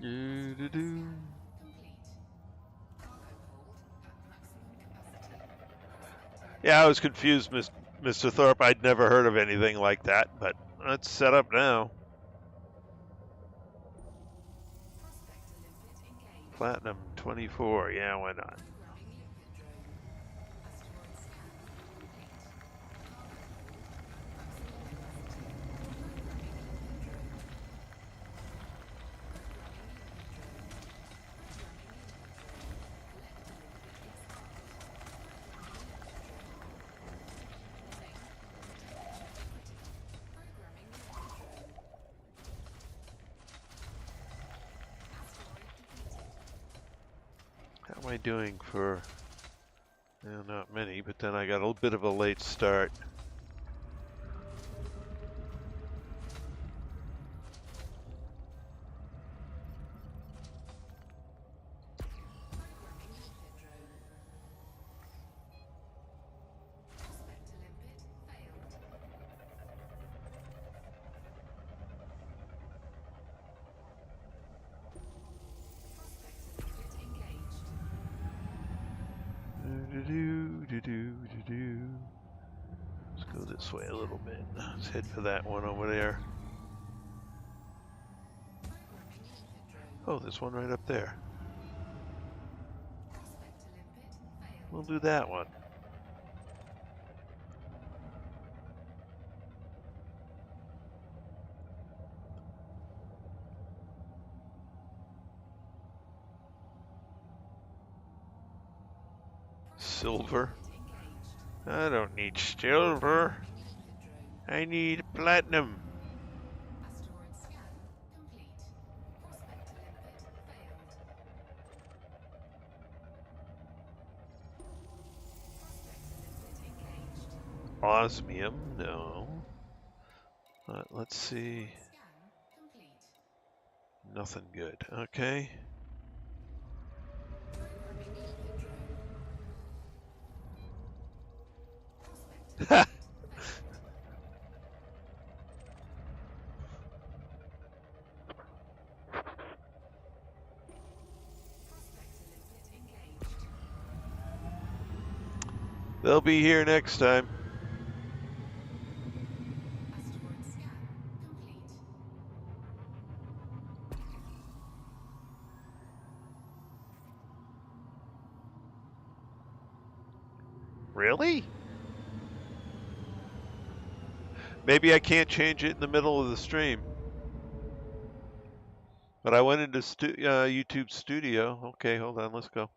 Do-do-do. Complete. Cargo hold at maximum capacity. Prospect Yeah, I was confused, Mr. Thorpe. I'd never heard of anything like that, but it's set up now. Prospector limpet engaged. Platinum 24. Yeah, why not? Programming limpet drone. Asteroid scan complete. Cargo hold at maximum capacity. Programming limpet drone. Programming limpet drone. Programming limpet drone. Collector limpet expired. Programming limpet drone. Warning. Temperature critical. Programming limpet drone. Asteroid depleted. How am I doing for... Well, not many, but then I got a little bit of a late start. Programming limpet drone. Prospector limpet failed. Prospector limpet engaged. Do-do-do-do-do-do. Let's go this way a little bit. Let's head for that one over there. Programming limpet drone. Oh, there's one right up there. Prospector limpet failed. We'll do that one. Silver. Engaged. I don't need silver. Limpet drone. I need platinum. Asteroid scan complete. Prospector limpet failed. Prospector limpet engaged. Osmium, no. Let's see. Scan complete. Nothing good. Okay. Programming limpet drone. Prospector Ha! limpet failed. Prospector limpet engaged. They'll be here next time. Asteroid scan complete. Really? Maybe I can't change it in the middle of the stream. But I went into YouTube Studio. Okay, hold on. Let's go.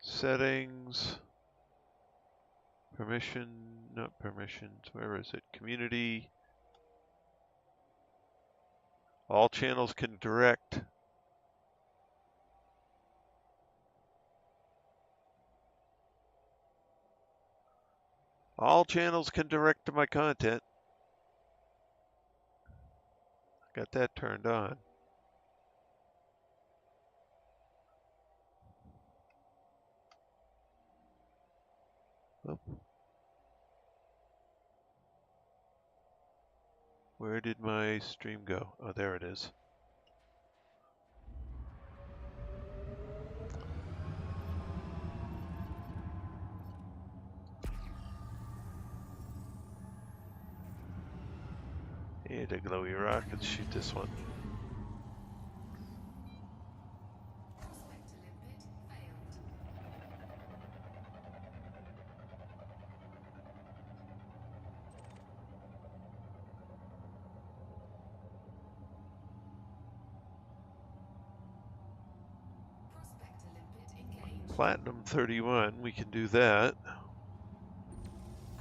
Settings. Permission. Not permissions. Where is it? Community. All channels can direct. All channels can direct to my content. Got that turned on. Oh. Where did my stream go? Oh, there it is. Hey, the glowy rock. Let's shoot this one. Prospector limpet failed. Prospector limpet engaged. Platinum 31. We can do that.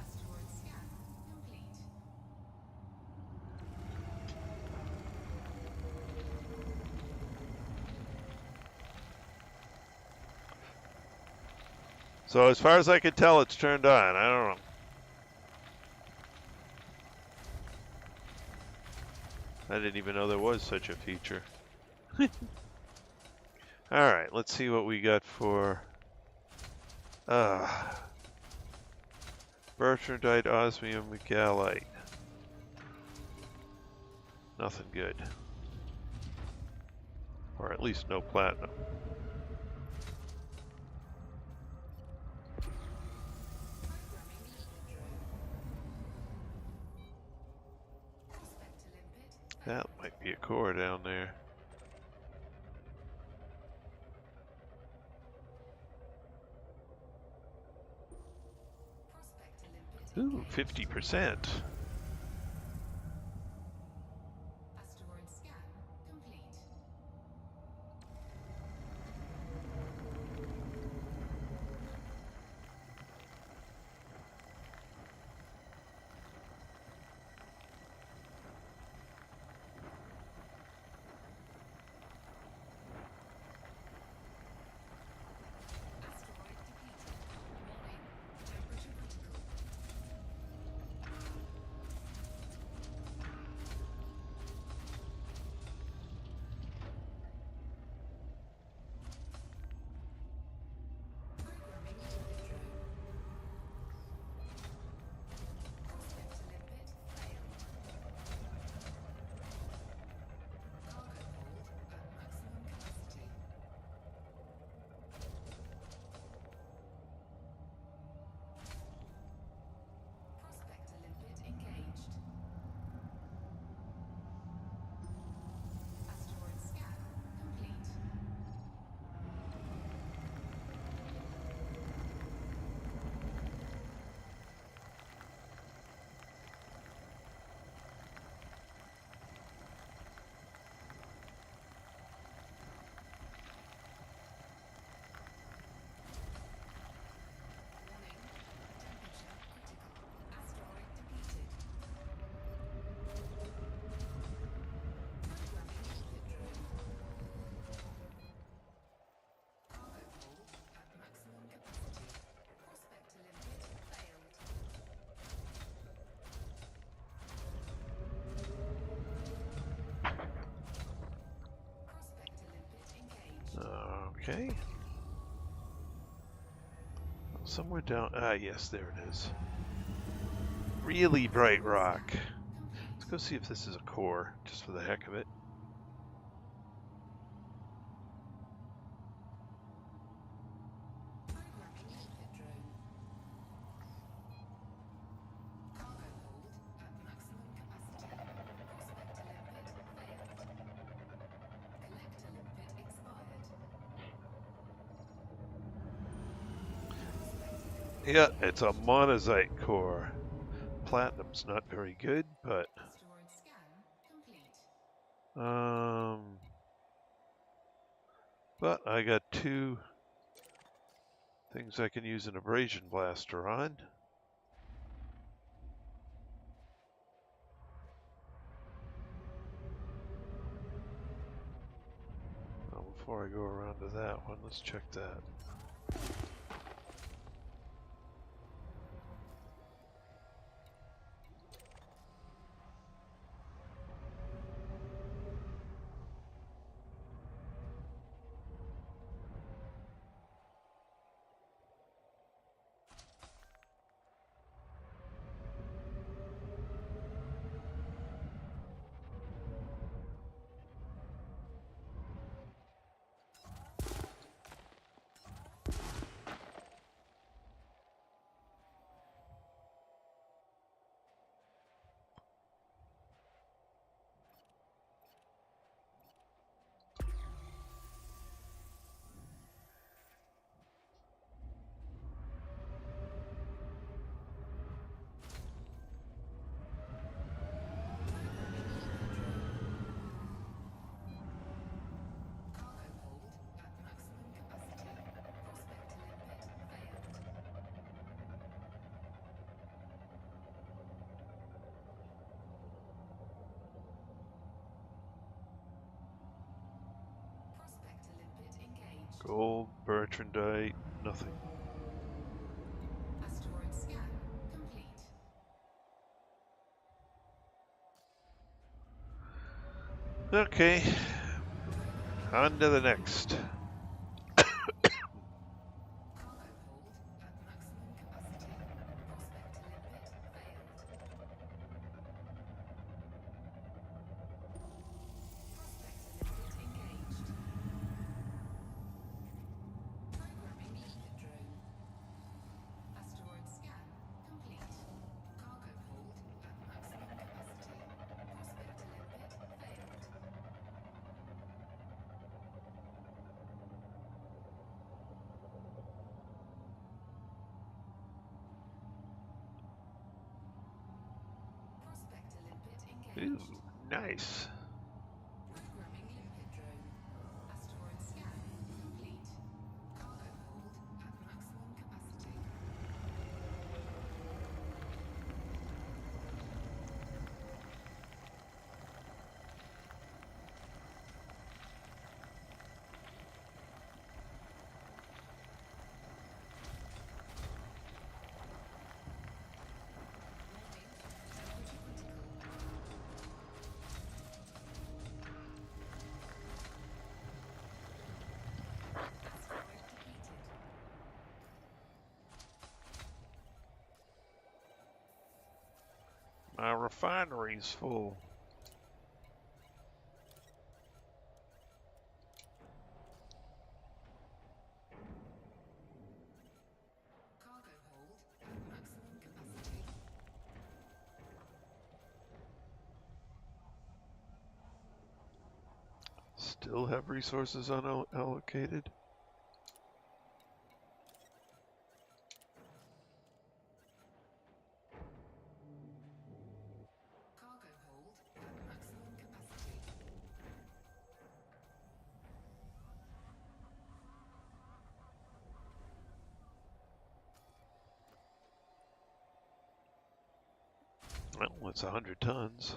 Asteroid scan complete. So as far as I can tell, it's turned on. I don't know. I didn't even know there was such a feature. All right, let's see what we got for Bertrandite, osmium, galite. Nothing good. Or at least no platinum. Programming Hippodrome. Prospect Limpet. That might be a core down there. Prospect Limpet. Ooh, 50%. Asteroid scan complete. Asteroid depleted. Warning. Temperature critical. Programming Hippodrome. Prospect Limpet failed. Cargo hold at maximum capacity. Prospect Limpet engaged. Asteroid scan complete. Warning. Temperature critical. Asteroid depleted. Programming Hippodrome. Cargo hold at maximum capacity. Prospect Limpet failed. Prospect Limpet engaged. Okay. Somewhere down. Ah, yes, there it is. Really bright rock. Let's go see if this is a core, just for the heck of it. Programming Hippodrome. Cargo hold at maximum capacity. Prospect Limpet failed. Collector Limpet expired. Prospect Limpet Yeah, it's a monazite core. Platinum's not very good, but asteroid scan complete. but I got 2 things I can use an abrasion blaster on. Well, before I go around to that one, let's check that. Cargo hold at maximum capacity. Prospect Limpet failed. Prospect Limpet engaged. Gold, Bertrandite, nothing. Asteroid scan complete. Okay, on to the next. Cargo hold at maximum capacity. Prospect Limpet failed. Ooh, engaged. nice. Programming limpet drone. Asteroid scan complete. Cargo hold at maximum capacity. Warning, temperature critical. Asteroid depleted. My refinery's full. Cargo hold at maximum capacity. Still have resources unallocated. Cargo hold at maximum capacity. Well, it's 100 tons.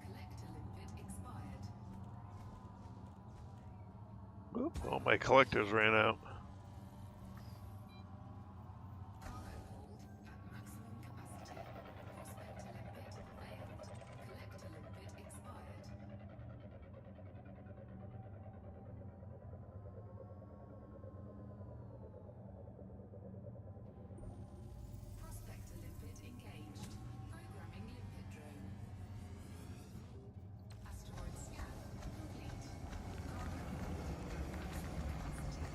Collector limpet expired. Oop, all my collectors ran out. Cargo hold at maximum capacity. Prospector limpet failed. Collector limpet expired. Prospector limpet engaged. Programming limpet drone. Asteroid scan complete. Cargo hold at maximum capacity.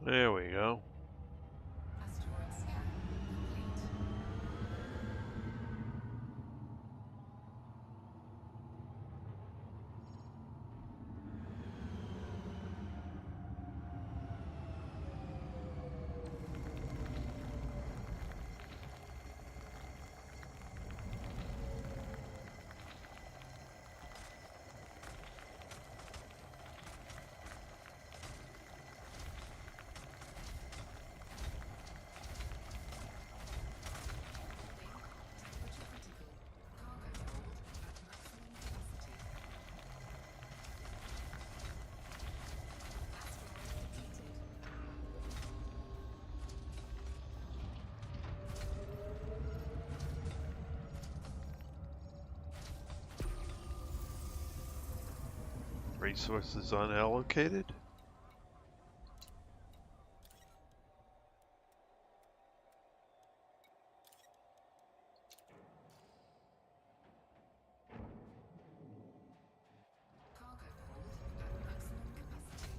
There we go. Asteroid scan complete. Temperature critical. Cargo hold at maximum capacity. Asteroid depleted. Resources unallocated. Cargo hold at maximum capacity.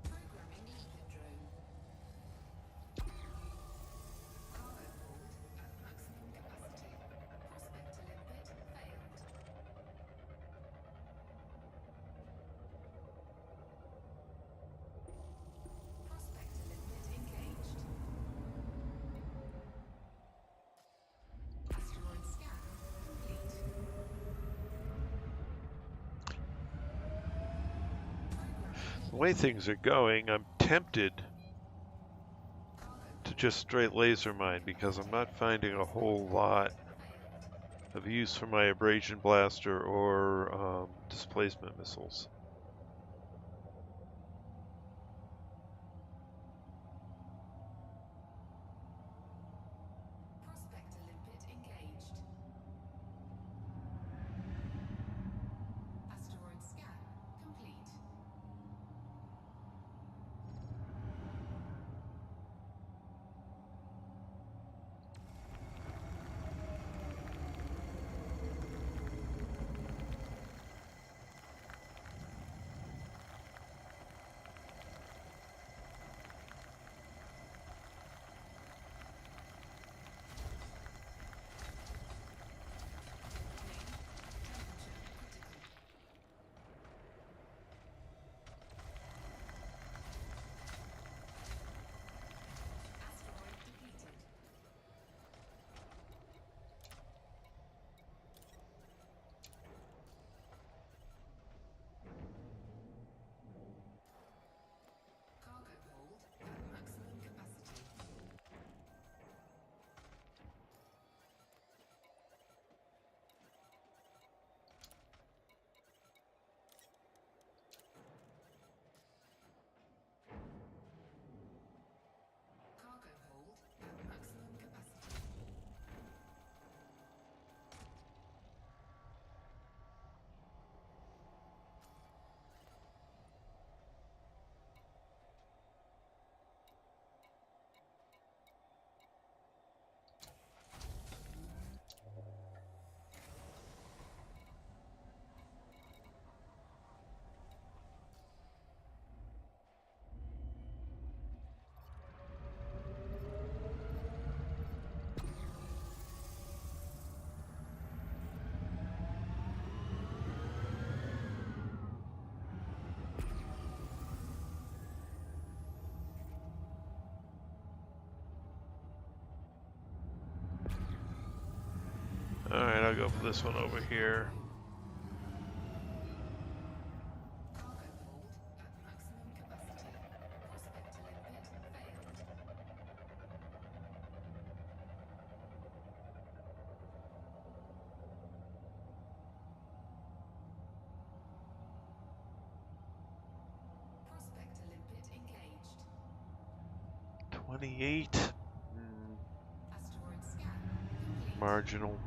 Programming Ether drone. Cargo hold at maximum capacity. Prospector limpet failed. Prospector limpet engaged. Asteroid scan complete. Programming The way things are going, I'm tempted to just straight laser mine because I'm not finding a whole lot failed. of use for my abrasion blaster or displacement missiles. Prospector limpet engaged. Asteroid scan complete. Temperature critical. Asteroid depleted. Cargo hold at maximum capacity. Cargo hold at maximum capacity. Alright, I'll go for this one over here. Cargo hold at maximum capacity. Prospector limpet failed. Prospector limpet engaged. 28. Asteroid scan complete. Marginal.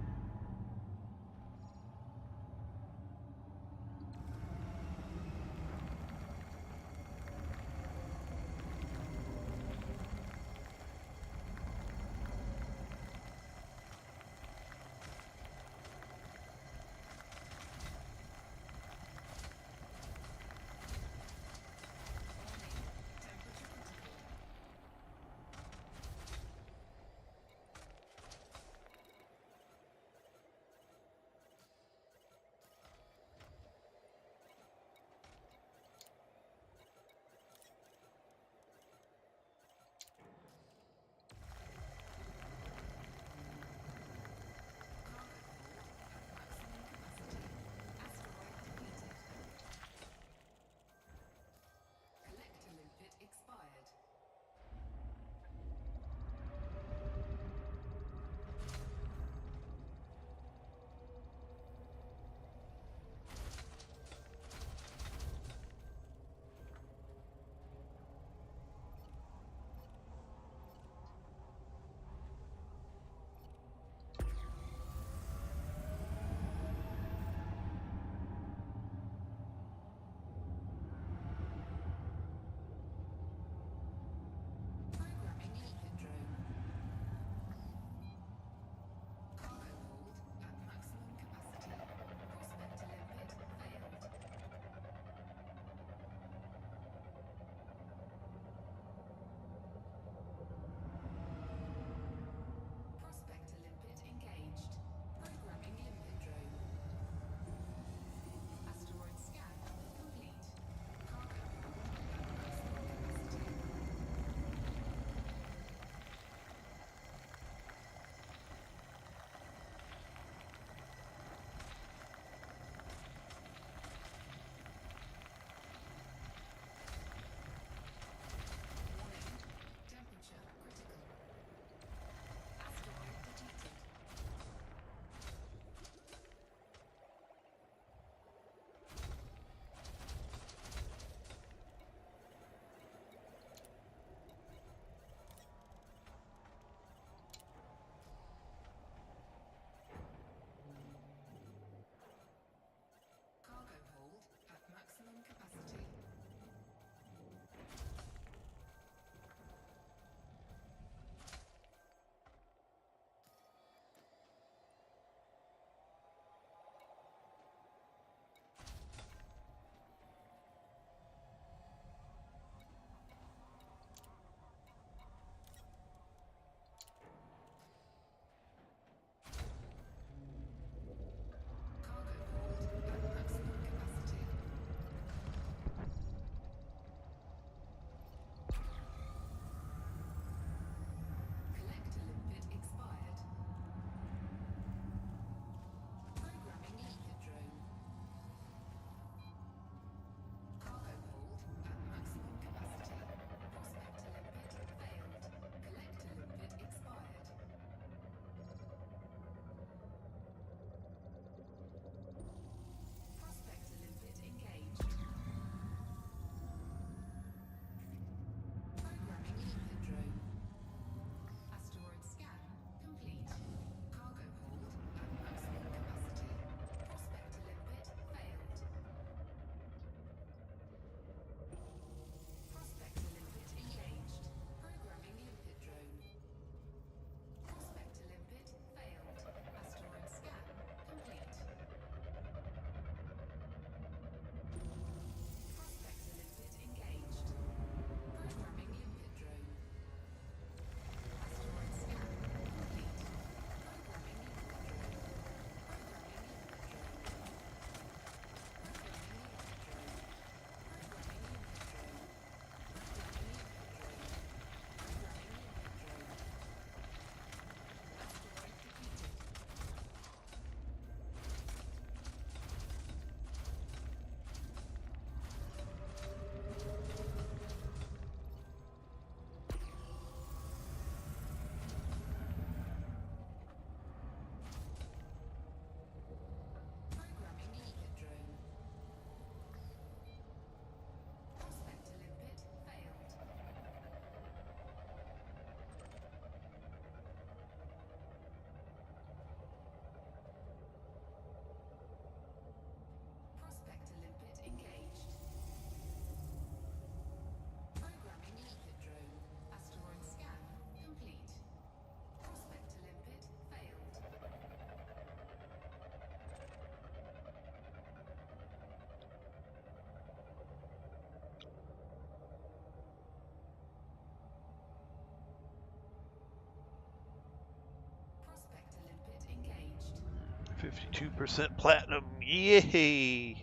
52% platinum. Yay!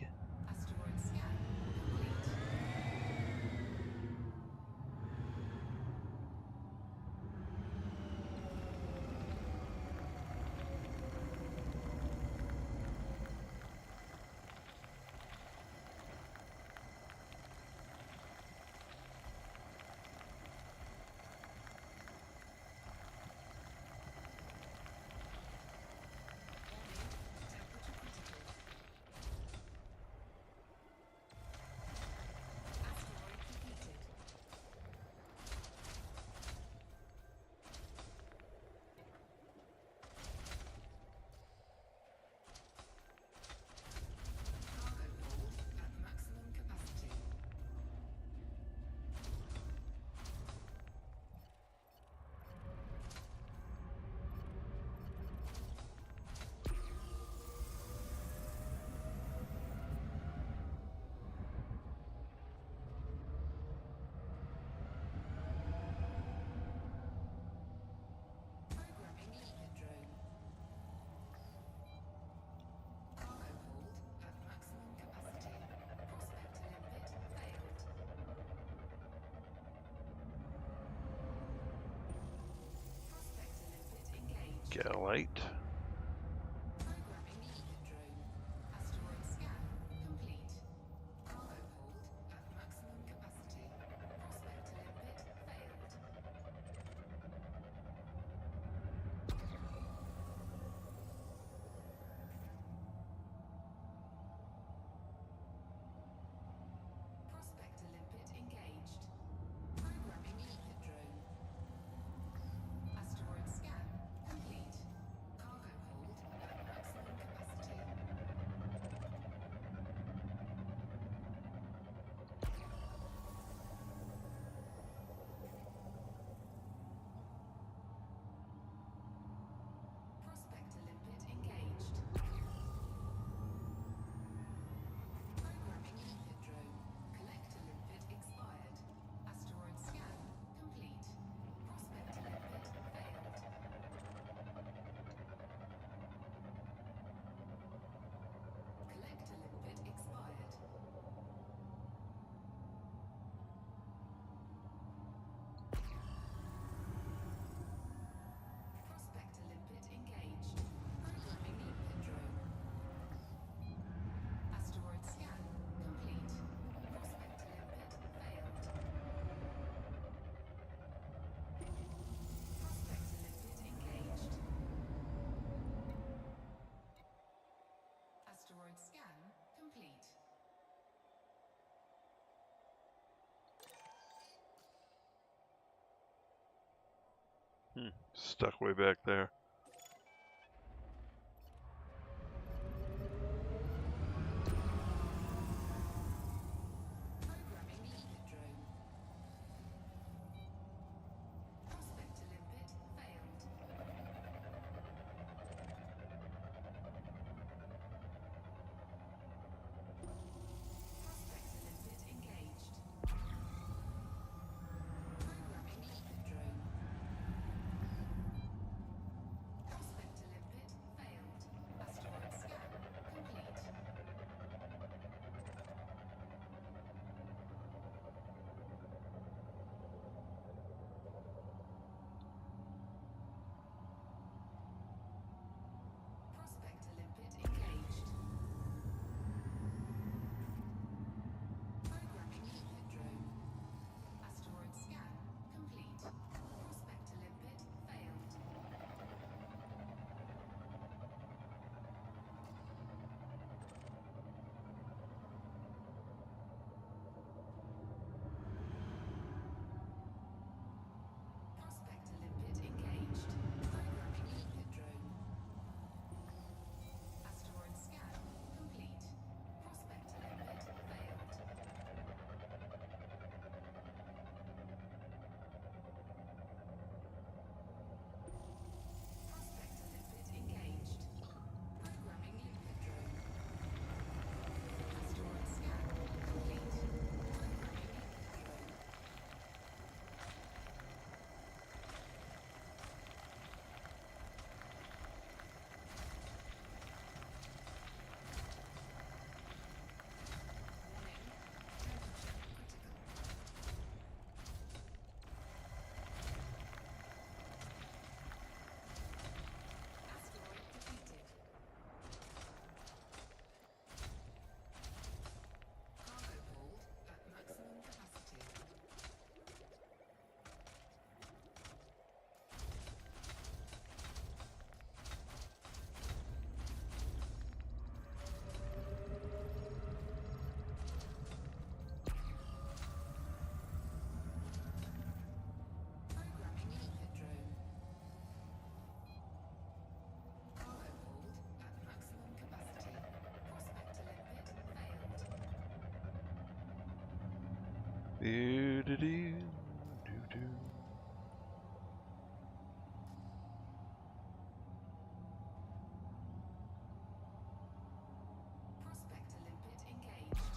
Asteroid scan complete. Galite. Programming Ether drone. Asteroid scan complete. Cargo hold at maximum capacity. Prospector limpet failed. Prospector limpet engaged. Programming Ether drone. Asteroid scan complete. Cargo hold at maximum capacity. Prospector limpet engaged. Programming Ether drone. Collector limpet expired. Asteroid scan complete. Prospector limpet failed. Collector limpet expired. Prospector limpet engaged. Programming limpet drone. Asteroid scan complete. Prospector limpet failed. Prospector limpet engaged. Asteroid scan complete. Stuck way back there. Programming Ether drone. Prospector limpet failed. Prospector limpet engaged. Programming Ether drone. Do do do do do. Prospector limpet engaged.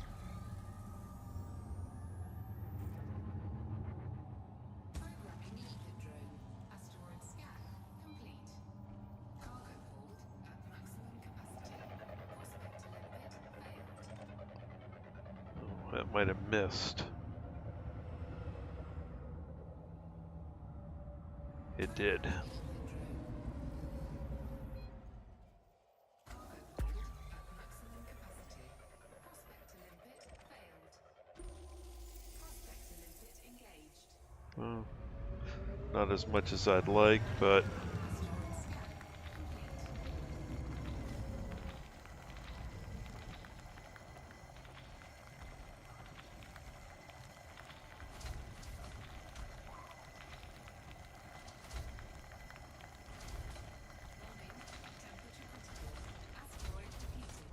Programming limpet drone. Asteroid scan complete. Cargo hold at maximum capacity. Prospector limpet failed. Oh, that might have missed. It did. Limpet drone. Cargo hold at maximum capacity. Prospector limpet failed. Prospector limpet engaged. Well, not as much as I'd like, but Asteroid scan complete. Warning, temperature critical. Asteroid defeated.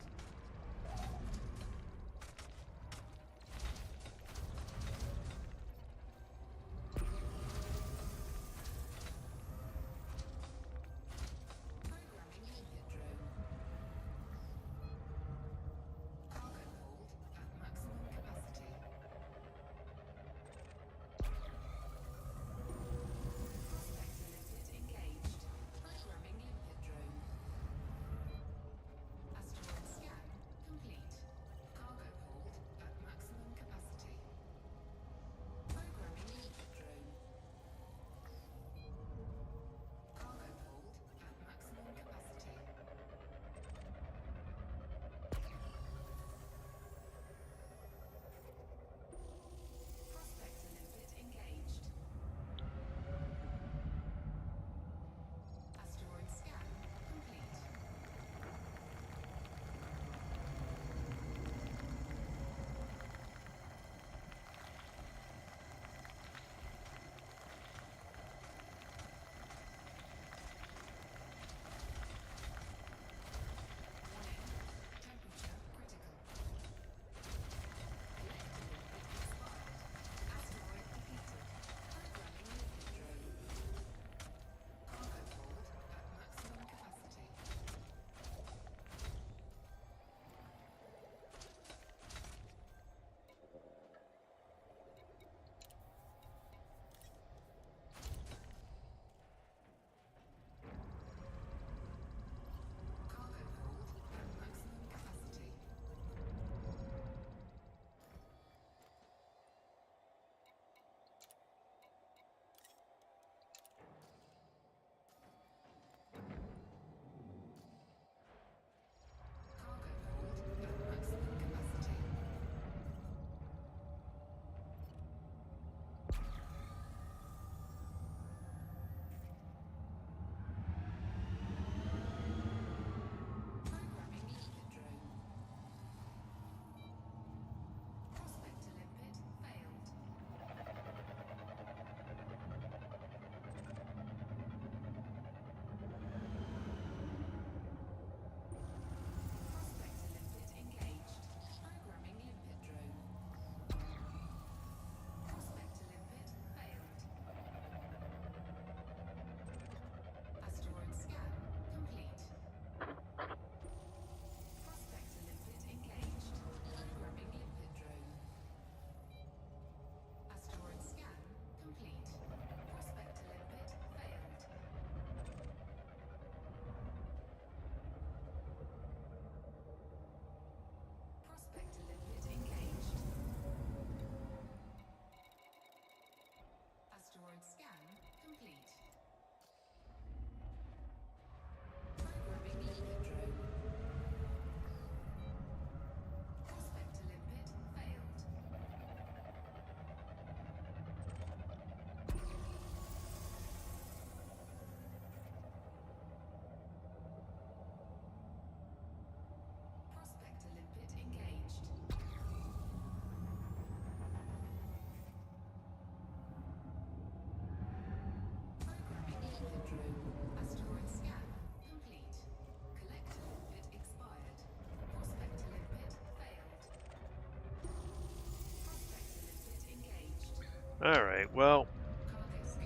Alright, well, Cargo scoop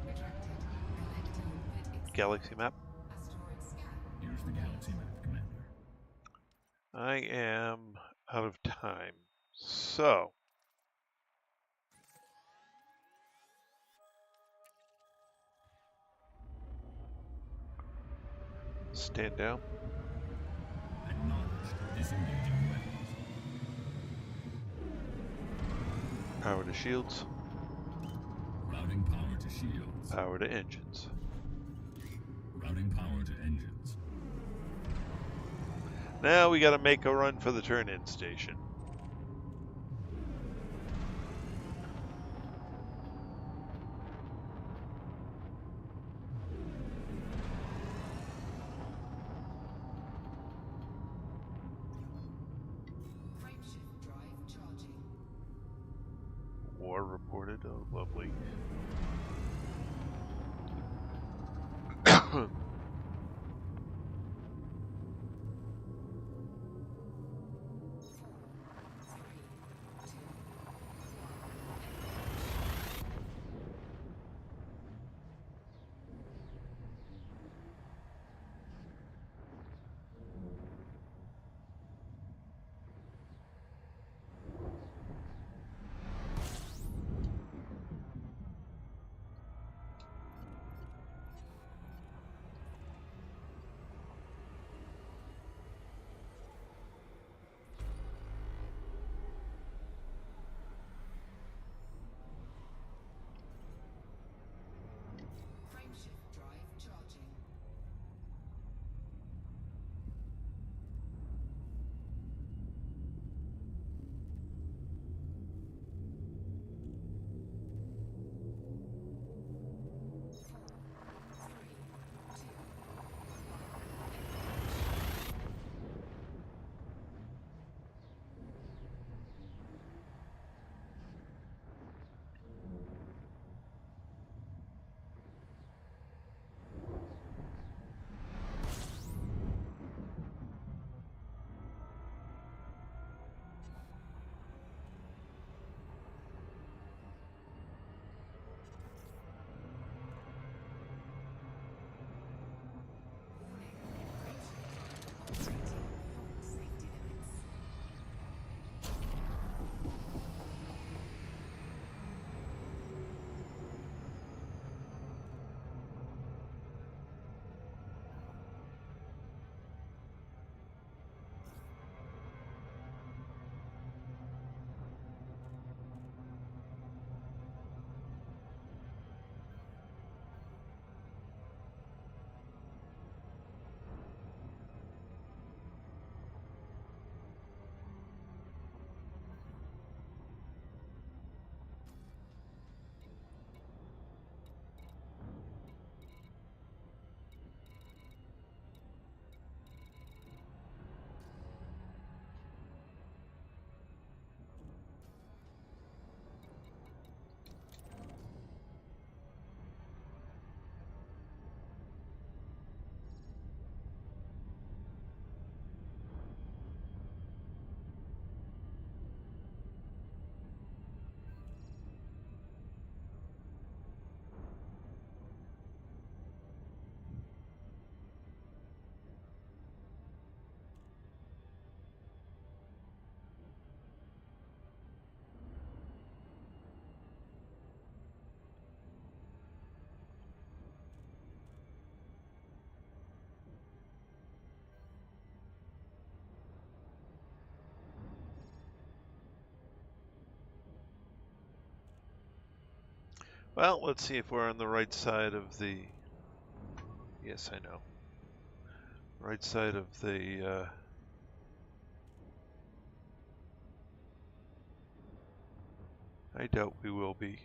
retracted. Collector put its galaxy map. asteroid scan. Here's the galaxy map, Commander. I am out of time. So, stand down. Acknowledged. Disengaging weapons. Power to shields. Routing power to shields. Power to engines. Routing power to engines. Now we gotta make a run for the turn-in station. Frameshift drive charging. War reported. Oh, lovely. Frameshift drive charging. Well, let's see if we're on the right side of the... Yes, I know. Right side of the... I doubt we will be.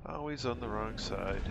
Always on the wrong side.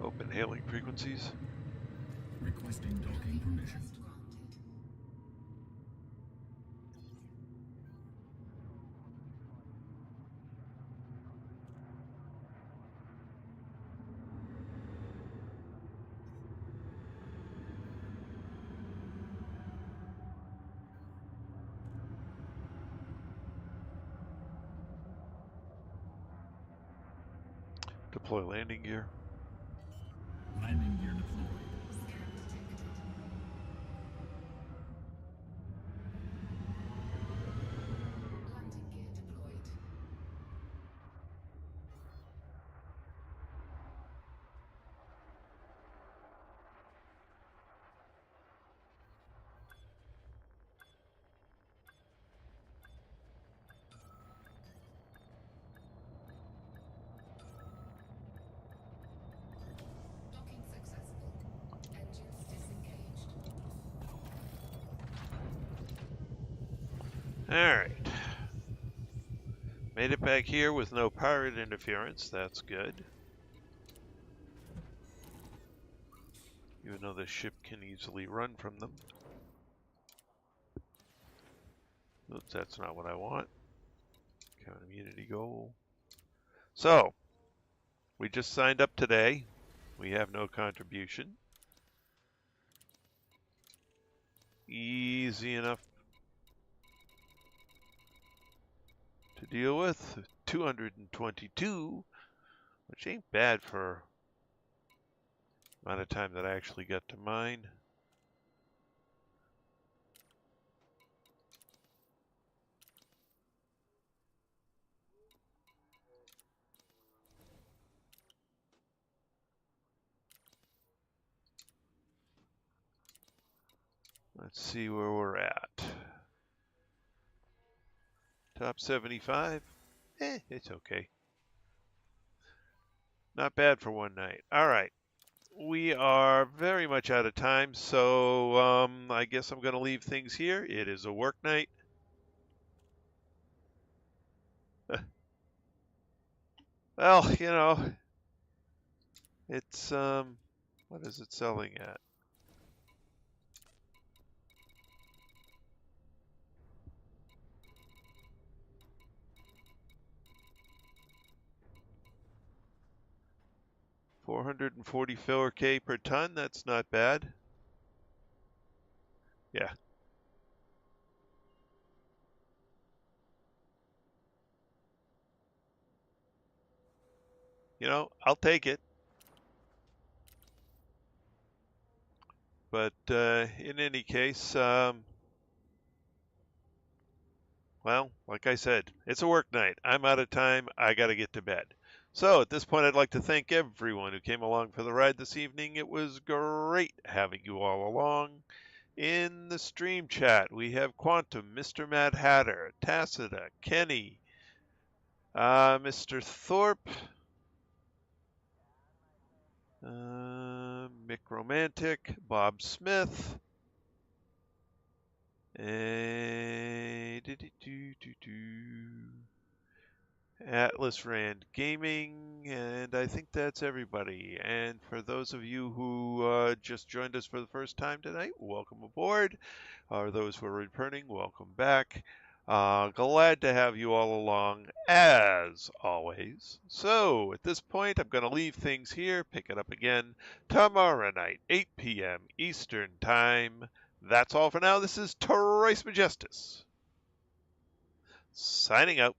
Open hailing frequencies. Requesting docking permission. Request granted. Deploy landing gear. Landing gear deployed. Scan detected. Landing gear deployed. Docking successful. Engines disengaged. Alright. Made it back here with no pirate interference. That's good. Even though the ship can easily run from them. Oops, that's not what I want. Count immunity goal. So, we just signed up today. We have no contribution. Easy enough to deal with. 222, which ain't bad for the amount of time that I actually got to mine. Let's see where we're at. Top 75. It's okay. Not bad for one night. All right. We are very much out of time, so I guess I'm going to leave things here. It is a work night. Well, you know, it's, what is it selling at? $444K per ton. That's not bad. Yeah. You know, I'll take it. But in any case, well, like I said, it's a work night. I'm out of time. I got to get to bed. So at this point, I'd like to thank everyone who came along for the ride this evening. It was great having you all along. In the stream chat, we have Quantum, Mr. Mad Hatter, Tacita, Kenny, Mr. Thorpe, Mick Romantic, Bob Smith, Atlas Rand Gaming, and I think that's everybody. And for those of you who just joined us for the first time tonight, welcome aboard. Or those who are returning, welcome back. Glad to have you all along, as always. So, at this point, I'm going to leave things here, pick it up again tomorrow night, 8 p.m. Eastern Time. That's all for now. This is Trice Majestus, signing out.